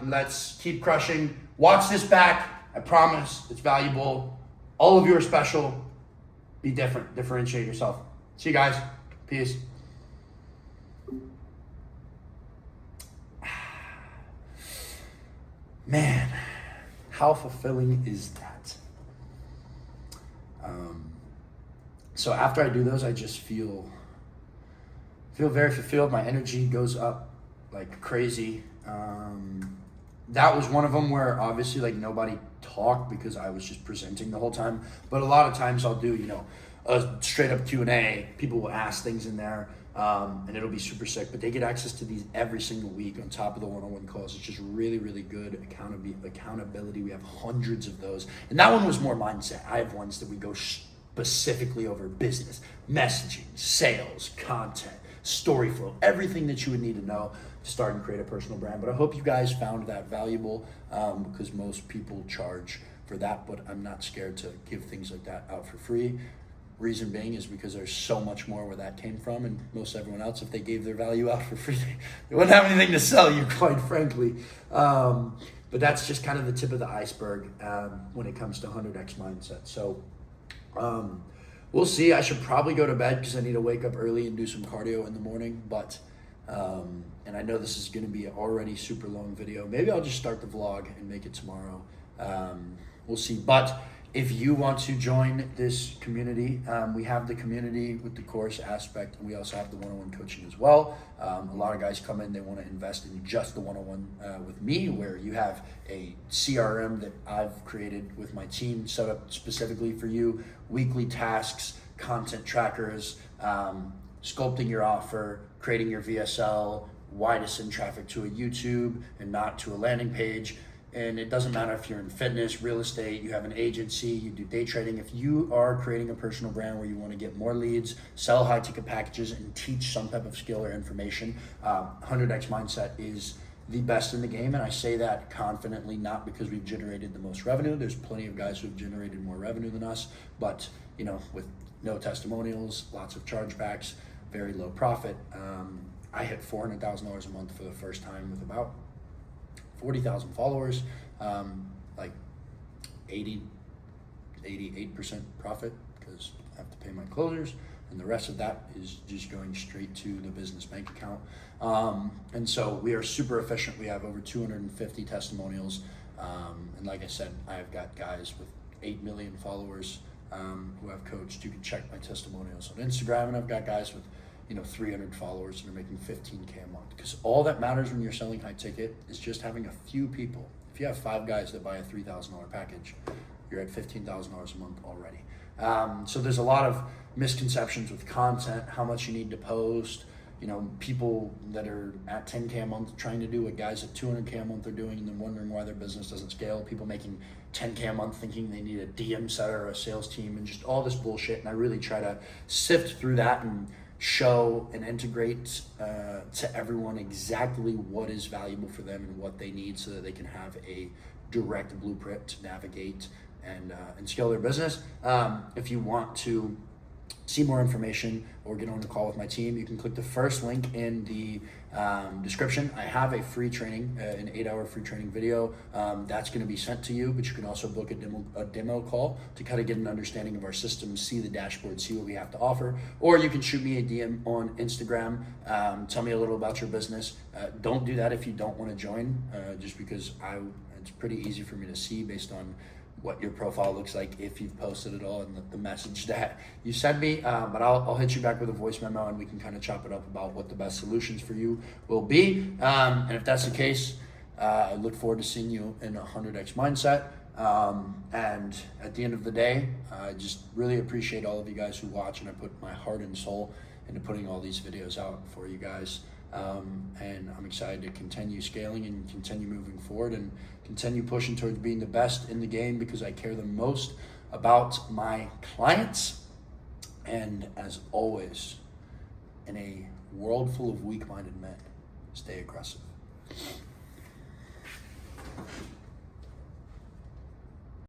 Let's keep crushing. Watch this back. I promise it's valuable. All of you are special. Be different. Differentiate yourself. See you guys. Peace. Man, how fulfilling is that? So after I do those, I just feel very fulfilled. My energy goes up like crazy. That was one of them where obviously like nobody talked because I was just presenting the whole time. But a lot of times I'll do, a straight up Q&A. People will ask things in there, and it'll be super sick. But they get access to these every single week on top of the one-on-one calls. It's just really, really good accountability. We have hundreds of those. And that one was more mindset. I have ones that we go specifically over business, messaging, sales, content, story flow, everything that you would need to know to start and create a personal brand. But I hope you guys found that valuable, because most people charge for that, but I'm not scared to give things like that out for free. Reason being is because there's so much more where that came from, and most everyone else, if they gave their value out for free, they wouldn't have anything to sell you, quite frankly. But that's just kind of the tip of the iceberg when it comes to 100x mindset. So we'll see. I should probably go to bed because I need to wake up early and do some cardio in the morning. But and I know this is going to be an already super long video. Maybe I'll just start the vlog and make it tomorrow. We'll see. But if you want to join this community, we have the community with the course aspect, and we also have the one-on-one coaching as well. A lot of guys come in, they want to invest in just the one-on-one with me, where you have a CRM that I've created with my team set up specifically for you, weekly tasks, content trackers, sculpting your offer, creating your VSL, why to send traffic to a YouTube and not to a landing page. And it doesn't matter if you're in fitness, real estate, you have an agency, you do day trading. If you are creating a personal brand where you want to get more leads, sell high ticket packages, and teach some type of skill or information, 100x Mindset is the best in the game. And I say that confidently, not because we've generated the most revenue. There's plenty of guys who've generated more revenue than us, but with no testimonials, lots of chargebacks, very low profit. I hit $400,000 a month for the first time with about 40,000 followers, like 88% profit, because I have to pay my closers, and the rest of that is just going straight to the business bank account. And so we are super efficient. We have over 250 testimonials. And like I said, I have got guys with 8 million followers who I've coached. You can check my testimonials on Instagram, and I've got guys with 300 followers that are making 15K a month. Because all that matters when you're selling high ticket is just having a few people. If you have 5 guys that buy a $3,000 package, you're at $15,000 a month already. So there's a lot of misconceptions with content, how much you need to post. People that are at 10K a month trying to do what guys at 200K a month are doing, and then wondering why their business doesn't scale. People making 10K a month thinking they need a DM setter or a sales team, and just all this bullshit. And I really try to sift through that and show and integrate to everyone exactly what is valuable for them and what they need, so that they can have a direct blueprint to navigate and scale their business. If you want to see more information or get on a call with my team, you can click the first link in the description. I have a free training, an 8-hour free training video that's going to be sent to you, but you can also book a demo call to kind of get an understanding of our system, see the dashboard, see what we have to offer. Or you can shoot me a DM on Instagram, tell me a little about your business. Don't do that if you don't want to join, just because it's pretty easy for me to see based on what your profile looks like, if you've posted it all, and the message that you send me. But I'll hit you back with a voice memo, and we can kind of chop it up about what the best solutions for you will be. And if that's the case, I look forward to seeing you in 100x Mindset. And at the end of the day, I just really appreciate all of you guys who watch, and I put my heart and soul into putting all these videos out for you guys. And I'm excited to continue scaling and continue moving forward and continue pushing towards being the best in the game, because I care the most about my clients. And as always, in a world full of weak-minded men, stay aggressive.